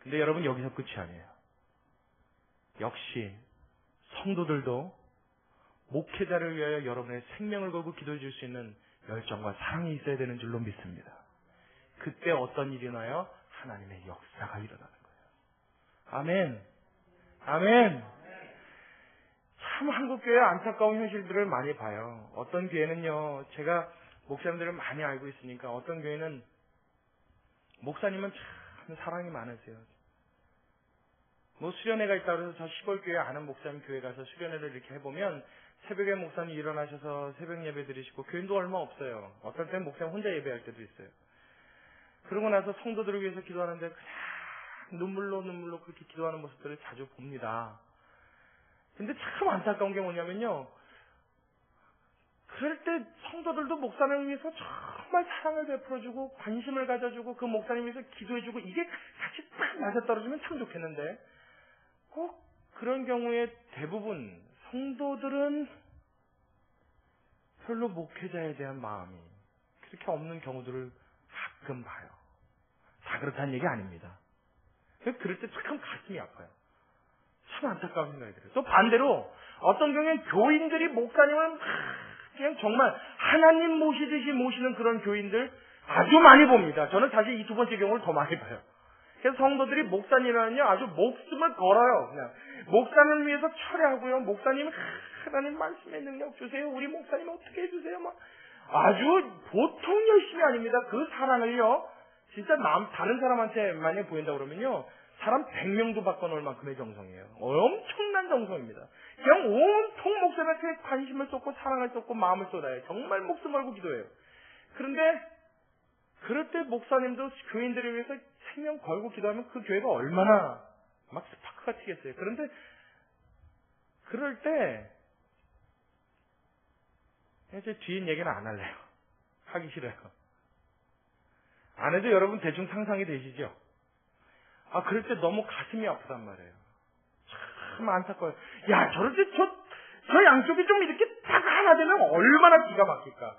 근데 여러분 여기서 끝이 아니에요. 역시 성도들도 목회자를 위하여 여러분의 생명을 걸고 기도해 줄 수 있는 열정과 사랑이 있어야 되는 줄로 믿습니다. 그때 어떤 일이 나요? 하나님의 역사가 일어나는 거예요. 아멘. 아멘. 참 한국교회 안타까운 현실들을 많이 봐요. 어떤 교회는요, 제가 목사님들을 많이 알고 있으니까 어떤 교회는 목사님은 참 사랑이 많으세요. 뭐 수련회가 있다고 해서 저 시골교회 아는 목사님 교회 가서 수련회를 이렇게 해보면 새벽에 목사님 일어나셔서 새벽 예배 드리시고 교인도 얼마 없어요. 어떨 때는 목사님 혼자 예배할 때도 있어요. 그러고 나서 성도들을 위해서 기도하는데 그냥 눈물로 그렇게 기도하는 모습들을 자주 봅니다. 근데 참 안타까운 게 뭐냐면요. 그럴 때 성도들도 목사님을 위해서 정말 사랑을 베풀어주고 관심을 가져주고 그 목사님 위해서 기도해주고 이게 같이 딱 맞아떨어지면 참 좋겠는데 꼭 그런 경우에 대부분 성도들은 별로 목회자에 대한 마음이 그렇게 없는 경우들을 가끔 봐요. 다 그렇다는 얘기 아닙니다. 그럴 때 참 가슴이 아파요. 참 안타까운 생각이 들어요. 또 반대로 어떤 경우에는 교인들이 목사님을 그냥 정말 하나님 모시듯이 모시는 그런 교인들 아주 많이 봅니다. 저는 사실 이 두 번째 경우를 더 많이 봐요. 그래서 성도들이 목사님이라는요 아주 목숨을 걸어요. 그냥 목사님을 위해서 철회하고요. 목사님 하나님 말씀의 능력 주세요. 우리 목사님 어떻게 해주세요. 막 아주 보통 열심이 아닙니다. 그 사랑을요 진짜 다른 사람한테 만약에 보인다고 그러면요 사람 100명도 바꿔놓을 만큼의 정성이에요. 엄청난 정성입니다. 그냥 온통 목사님한테 관심을 쏟고 사랑을 쏟고 마음을 쏟아요. 정말 목숨 걸고 기도해요. 그런데 그럴 때 목사님도 교인들을 위해서 생명 걸고 기도하면 그 교회가 얼마나 막 스파크가 튀겠어요. 그런데 그럴 때 이제 뒤엔 얘기는 안 할래요. 하기 싫어요. 안 해도 여러분 대충 상상이 되시죠? 그럴 때 너무 가슴이 아프단 말이에요. 참 안타까워요. 야, 저럴 때 저 양쪽이 좀 이렇게 딱 하나 되면 얼마나 기가 막힐까.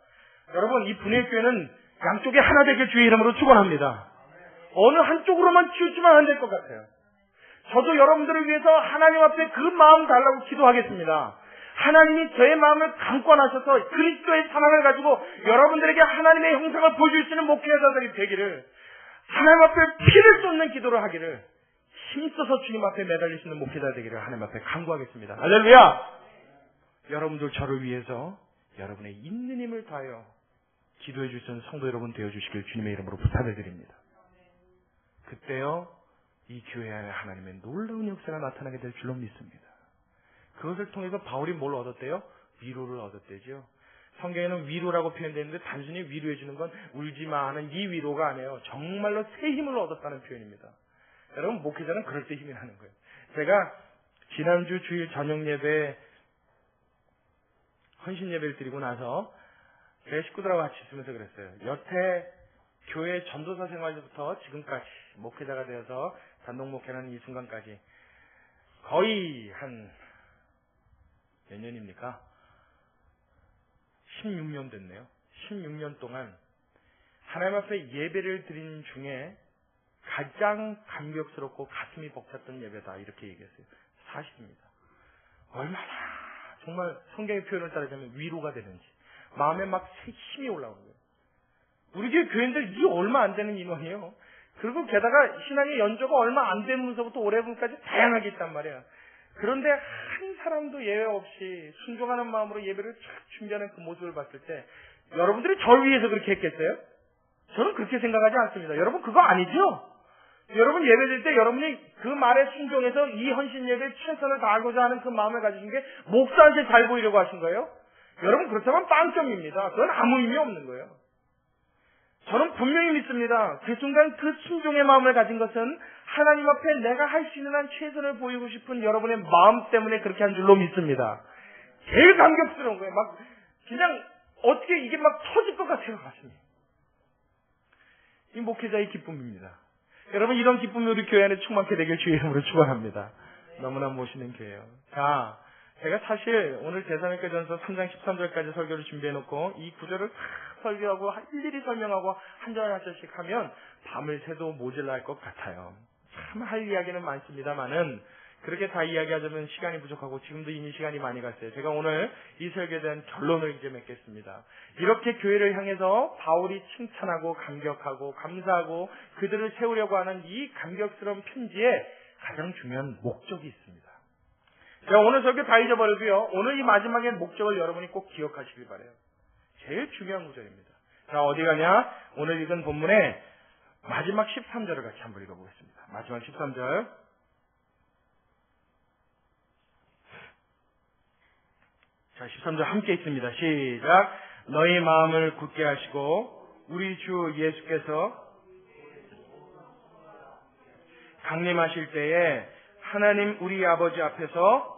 여러분, 이 분회교회는 양쪽이 하나 되길 주의 이름으로 축원합니다. 어느 한쪽으로만 치우치면 안 될 것 같아요. 저도 여러분들을 위해서 하나님 앞에 그 마음 달라고 기도하겠습니다. 하나님이 저의 마음을 강권하셔서 그리스도의 사랑을 가지고 여러분들에게 하나님의 형상을 보여줄 수 있는 목회자들이 되기를, 하나님 앞에 피를 쏟는 기도를 하기를, 힘써서 주님 앞에 매달릴 수 있는 목회자 되기를 하나님 앞에 간구하겠습니다. 할렐루야! 여러분들 저를 위해서 여러분의 있는 힘을 다하여 기도해 주시는 성도 여러분 되어주시길 주님의 이름으로 부탁을 드립니다. 그때요 이 교회 안에 하나님의 놀라운 역사가 나타나게 될 줄로 믿습니다. 그것을 통해서 바울이 뭘 얻었대요? 위로를 얻었대죠. 성경에는 위로라고 표현되는데 단순히 위로해 주는 건 울지마 하는 이 위로가 아니에요. 정말로 새 힘을 얻었다는 표현입니다. 여러분 목회자는 그럴 때 힘이 나는 거예요. 제가 지난주 주일 저녁 예배 헌신 예배를 드리고 나서 제 식구들하고 같이 있으면서 그랬어요. 여태 교회 전도사 생활부터 지금까지 목회자가 되어서 단독 목회하는 이 순간까지 거의 한 몇 년입니까? 16년 됐네요. 16년 동안 하나님 앞에 예배를 드린 중에 가장 감격스럽고 가슴이 벅찼던 예배다 이렇게 얘기했어요. 사실입니다. 얼마나 정말 성경의 표현을 따르자면 위로가 되는지 마음에 막 힘이 올라오는 거예요. 우리 교회 교인들 이 얼마 안 되는 인원이에요. 그리고 게다가 신앙의 연조가 얼마 안 되면서부터 올해분까지 다양하게 있단 말이에요. 그런데 한 사람도 예외 없이 순종하는 마음으로 예배를 쫙 준비하는 그 모습을 봤을 때 여러분들이 저를 위해서 그렇게 했겠어요? 저는 그렇게 생각하지 않습니다. 여러분 그거 아니죠? 여러분 예배드릴 때 여러분이 그 말에 순종해서 이 헌신 예배에 최선을 다하고자 하는 그 마음을 가지신 게 목사한테 잘 보이려고 하신 거예요? 여러분 그렇다면 빵점입니다. 그건 아무 의미 없는 거예요. 저는 분명히 믿습니다. 그 순간 그 순종의 마음을 가진 것은 하나님 앞에 내가 할 수 있는 한 최선을 보이고 싶은 여러분의 마음 때문에 그렇게 한 줄로 믿습니다. 제일 감격스러운 거예요. 막 그냥 어떻게 이게 막 터질 것 같아요. 가슴이. 이 목회자의 기쁨입니다. 여러분 이런 기쁨이 우리 교회 안에 충만케 되길 주의 이름으로 축원합니다. 너무나 모시는 교회예요. 자, 제가 사실 오늘 대사님께전서 3장 13절까지 설교를 준비해놓고 이 구절을 설교하고 일일이 설명하고 한 절 한 절씩 하면 밤을 새도 모자랄 것 같아요. 참 할 이야기는 많습니다만은 그렇게 다 이야기하자면 시간이 부족하고 지금도 이미 시간이 많이 갔어요. 제가 오늘 이 설교에 대한 결론을 이제 맺겠습니다. 이렇게 교회를 향해서 바울이 칭찬하고 감격하고 감사하고 그들을 세우려고 하는 이 감격스러운 편지에 가장 중요한 목적이 있습니다. 제가 오늘 설교 다 잊어버려도요. 오늘 이 마지막의 목적을 여러분이 꼭 기억하시길 바라요. 제일 중요한 구절입니다. 자, 어디 가냐? 오늘 읽은 본문의 마지막 13절을 같이 한번 읽어보겠습니다. 마지막 13절. 자, 13절 함께 있습니다. 시작. 너희 마음을 굳게 하시고 우리 주 예수께서 강림하실 때에 하나님 우리 아버지 앞에서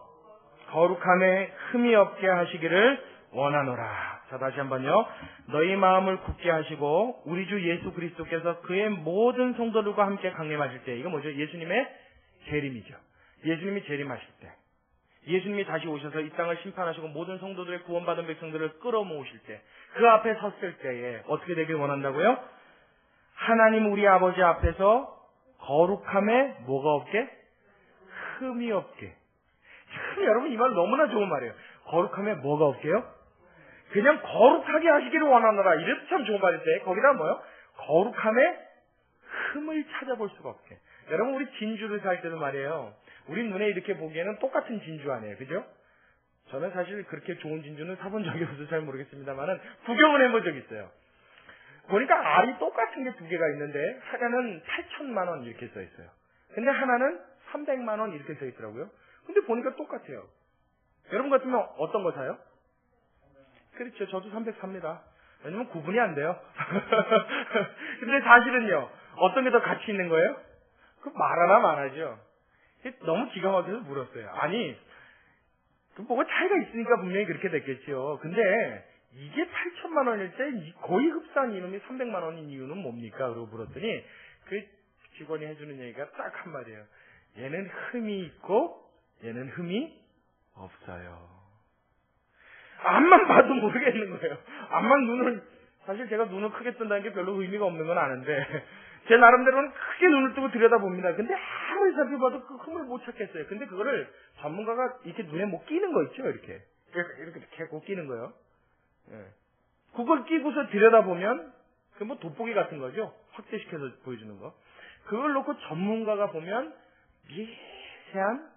거룩함에 흠이 없게 하시기를 원하노라. 자, 다시 한번요. 너희 마음을 굳게 하시고 우리 주 예수 그리스도께서 그의 모든 성도들과 함께 강림하실 때, 이거 뭐죠? 예수님의 재림이죠. 예수님이 재림하실 때, 예수님이 다시 오셔서 이 땅을 심판하시고 모든 성도들의 구원받은 백성들을 끌어모으실 때, 그 앞에 섰을 때에 어떻게 되길 원한다고요? 하나님 우리 아버지 앞에서 거룩함에 뭐가 없게? 흠이 없게. 참 여러분 이 말 너무나 좋은 말이에요. 거룩함에 뭐가 없게요? 그냥 거룩하게 하시기를 원하노라. 이래도 참 좋은 말인데 거기다 뭐요? 거룩함에 흠을 찾아볼 수가 없게. 여러분 우리 진주를 살 때도 말이에요. 우리 눈에 이렇게 보기에는 똑같은 진주 아니에요. 그죠? 저는 사실 그렇게 좋은 진주는 사본 적이 없어서 잘 모르겠습니다만은 구경을 해본 적이 있어요. 보니까 알이 똑같은 게 두 개가 있는데 하나는 8천만 원 이렇게 써 있어요. 근데 하나는 300만 원 이렇게 써 있더라고요. 근데 보니까 똑같아요. 여러분 같으면 어떤 거 사요? 그렇죠. 저도 300 삽니다. 왜냐면 구분이 안 돼요. 근데 사실은요. 어떤 게 더 가치 있는 거예요? 그 말하나 말하죠. 너무 기가 막혀서 물었어요. 아니 뭐가 차이가 있으니까 분명히 그렇게 됐겠죠. 근데 이게 8천만 원일 때 거의 흡사한 이놈이 300만 원인 이유는 뭡니까? 그러고 물었더니 그 직원이 해주는 얘기가 딱 한마디예요. 얘는 흠이 있고 얘는 흠이 없어요. 앞만 봐도 모르겠는 거예요. 앞만 눈을, 사실 제가 눈을 크게 뜬다는 게 별로 의미가 없는 건 아는데 제 나름대로는 크게 눈을 뜨고 들여다봅니다. 근데 아무리 살펴봐도 그 흠을 못 찾겠어요. 근데 그거를 전문가가 이렇게 눈에 뭐 끼는 거 있죠? 이렇게 꼭 끼는 거요. 예. 그걸 끼고서 들여다보면 그 뭐 돋보기 같은 거죠. 확대시켜서 보여주는 거. 그걸 놓고 전문가가 보면 미세한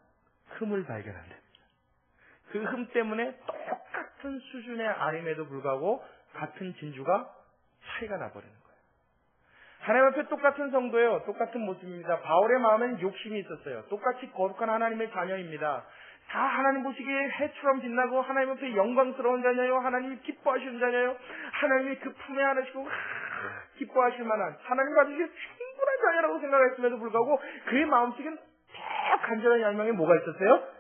흠을 발견한다. 그 흠 때문에 똑같은 수준의 알임에도 불구하고 같은 진주가 차이가 나버리는 거예요. 하나님 앞에 똑같은 성도예요. 똑같은 모습입니다. 바울의 마음엔 욕심이 있었어요. 똑같이 거룩한 하나님의 자녀입니다. 다 하나님 보시기에 해처럼 빛나고 하나님 앞에 영광스러운 자녀요. 하나님이 기뻐하시는 자녀요. 하나님이 그 품에 안으시고 기뻐하실 만한 하나님 가지고 충분한 자녀라고 생각했음에도 불구하고 그의 마음속엔 더 간절한 열망에 뭐가 있었어요?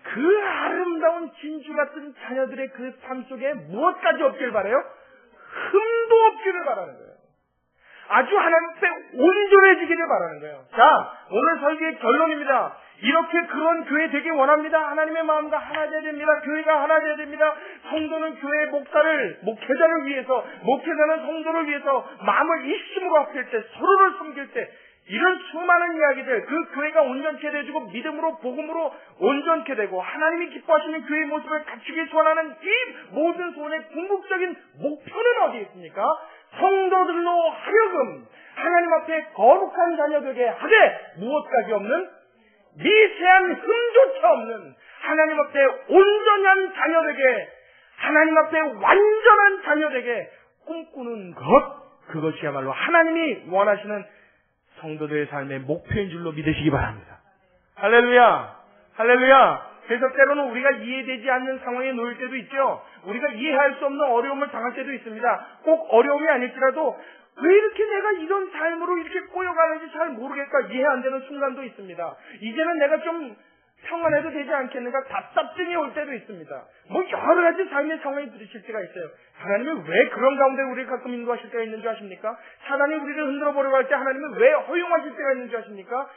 그 아름다운 진주 같은 자녀들의 그 삶 속에 무엇까지 없기를 바라요? 흠도 없기를 바라는 거예요. 아주 하나님 앞에 온전해지기를 바라는 거예요. 자, 오늘 설교의 결론입니다. 이렇게 그런 교회 되길 원합니다. 하나님의 마음과 하나 되어야 됩니다. 교회가 하나 되어야 됩니다. 성도는 교회 목회자를 위해서, 목회자는 성도를 위해서 마음을 이심으로 합칠 때, 서로를 섬길 때, 이런 수많은 이야기들, 그 교회가 온전케 되어지고 믿음으로 복음으로 온전케 되고 하나님이 기뻐하시는 교회의 모습을 갖추기 소원하는 이 모든 소원의 궁극적인 목표는 어디에 있습니까? 성도들로 하여금 하나님 앞에 거룩한 자녀되게 하되 무엇까지 없는 미세한 흠조차 없는 하나님 앞에 온전한 자녀되게 하나님 앞에 완전한 자녀되게 꿈꾸는 것, 그것이야말로 하나님이 원하시는 성도들의 삶의 목표인 줄로 믿으시기 바랍니다. 할렐루야! 할렐루야! 그래서 때로는 우리가 이해되지 않는 상황에 놓일 때도 있죠. 우리가 이해할 수 없는 어려움을 당할 때도 있습니다. 꼭 어려움이 아닐지라도 왜 이렇게 내가 이런 삶으로 이렇게 꼬여가는지 잘 모르겠다, 이해 안 되는 순간도 있습니다. 이제는 내가 좀 평안해도 되지 않겠는가 답답증이 올 때도 있습니다. 뭐 여러 가지 삶의 상황이 부딪힐 때가 있어요. 하나님은 왜 그런 가운데 우리를 가끔 인도하실 때가 있는 줄 아십니까? 사단이 우리를 흔들어 보려고 할 때 하나님은 왜 허용하실 때가 있는 줄 아십니까?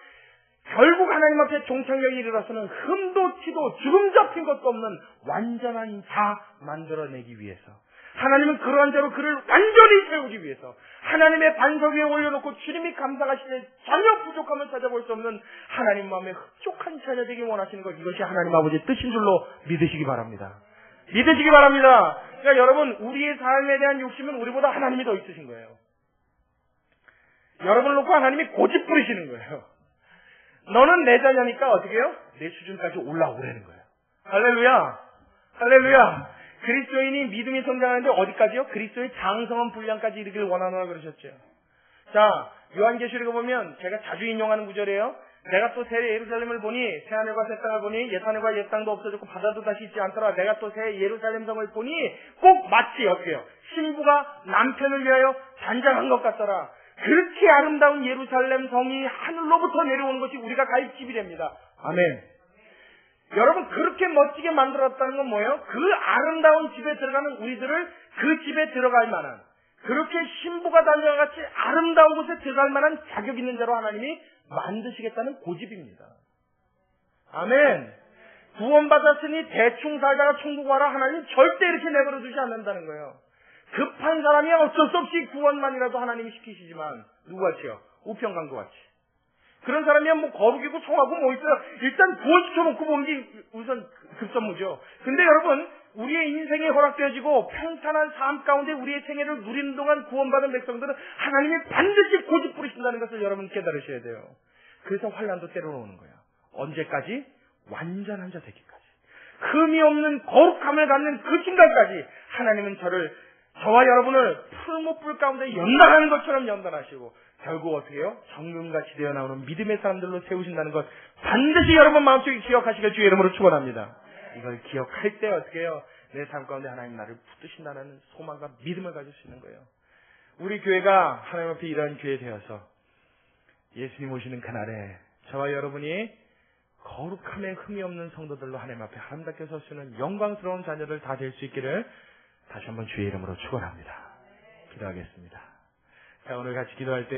결국 하나님 앞에 종착역에 이르러서는 흠도 티도 주름 잡힌 것도 없는 완전한 자 만들어내기 위해서, 하나님은 그러한 자로 그를 완전히 세우기 위해서 하나님의 반석 위에 올려놓고 주님이 감당하시는 전혀 부족함을 찾아볼 수 없는 하나님 마음에 흡족한 자녀 되기 원하시는 것, 이것이 하나님 아버지의 뜻인 줄로 믿으시기 바랍니다. 믿으시기 바랍니다. 그러니까 여러분, 우리의 삶에 대한 욕심은 우리보다 하나님이 더 있으신 거예요. 여러분을 놓고 하나님이 고집 부리시는 거예요. 너는 내 자녀니까 어떻게 해요? 내 수준까지 올라오라는 거예요. 할렐루야! 할렐루야! 그리스도인이 믿음이 성장하는데 어디까지요? 그리스도의 장성한 분량까지 이르기를 원하노라 그러셨죠. 자, 요한계시록에 보면 제가 자주 인용하는 구절이에요. 내가 또 새 예루살렘을 보니, 새 하늘과 새 땅을 보니, 옛 하늘과 옛 땅도 없어졌고 바다도 다시 있지 않더라. 내가 또 새 예루살렘 성을 보니 꼭 마치 어때요? 신부가 남편을 위하여 단장한 것 같더라. 그렇게 아름다운 예루살렘 성이 하늘로부터 내려오는 것이 우리가 갈 집이랍니다. 아멘. 여러분, 그렇게 멋지게 만들었다는 건 뭐예요? 그 아름다운 집에 들어가는 우리들을 그 집에 들어갈 만한, 그렇게 신부가 단장과 같이 아름다운 곳에 들어갈 만한 자격 있는 자로 하나님이 만드시겠다는 고집입니다. 아멘. 구원받았으니 대충 살다가 천국 와라, 하나님 절대 이렇게 내버려 두지 않는다는 거예요. 급한 사람이 어쩔 수 없이 구원만이라도 하나님이 시키시지만, 누구같이요? 우편강도 같이. 그런 사람이면 뭐 거룩이고 성하고 뭐 있어요. 일단 구원시켜놓고 보는 게 우선 급선무죠. 근데 여러분, 우리의 인생이 허락되어지고 평탄한 삶 가운데 우리의 생애를 누리는 동안 구원받은 백성들은 하나님이 반드시 고집 부리신다는 것을 여러분 깨달으셔야 돼요. 그래서 환난도 때로는 오는 거예요. 언제까지? 완전한 자 되기까지. 흠이 없는 거룩함을 갖는 그 순간까지 하나님은 저와 여러분을 풀무불 가운데 연단하는 것처럼 연단하시고, 결국 어떻게 해요? 정금같이 되어 나오는 믿음의 사람들로 세우신다는 것 반드시 여러분 마음속에 기억하시길 주의 이름으로 축원합니다. 이걸 기억할 때 어떻게 해요? 내 삶 가운데 하나님 나를 붙드신다는 소망과 믿음을 가질 수 있는 거예요. 우리 교회가 하나님 앞에 이러한 교회 되어서 예수님 오시는 그날에 저와 여러분이 거룩함에 흠이 없는 성도들로 하나님 앞에 아름답게 설 수 있는 영광스러운 자녀들 다 될 수 있기를 다시 한번 주의 이름으로 축원합니다. 기도하겠습니다. 자, 오늘 같이 기도할 때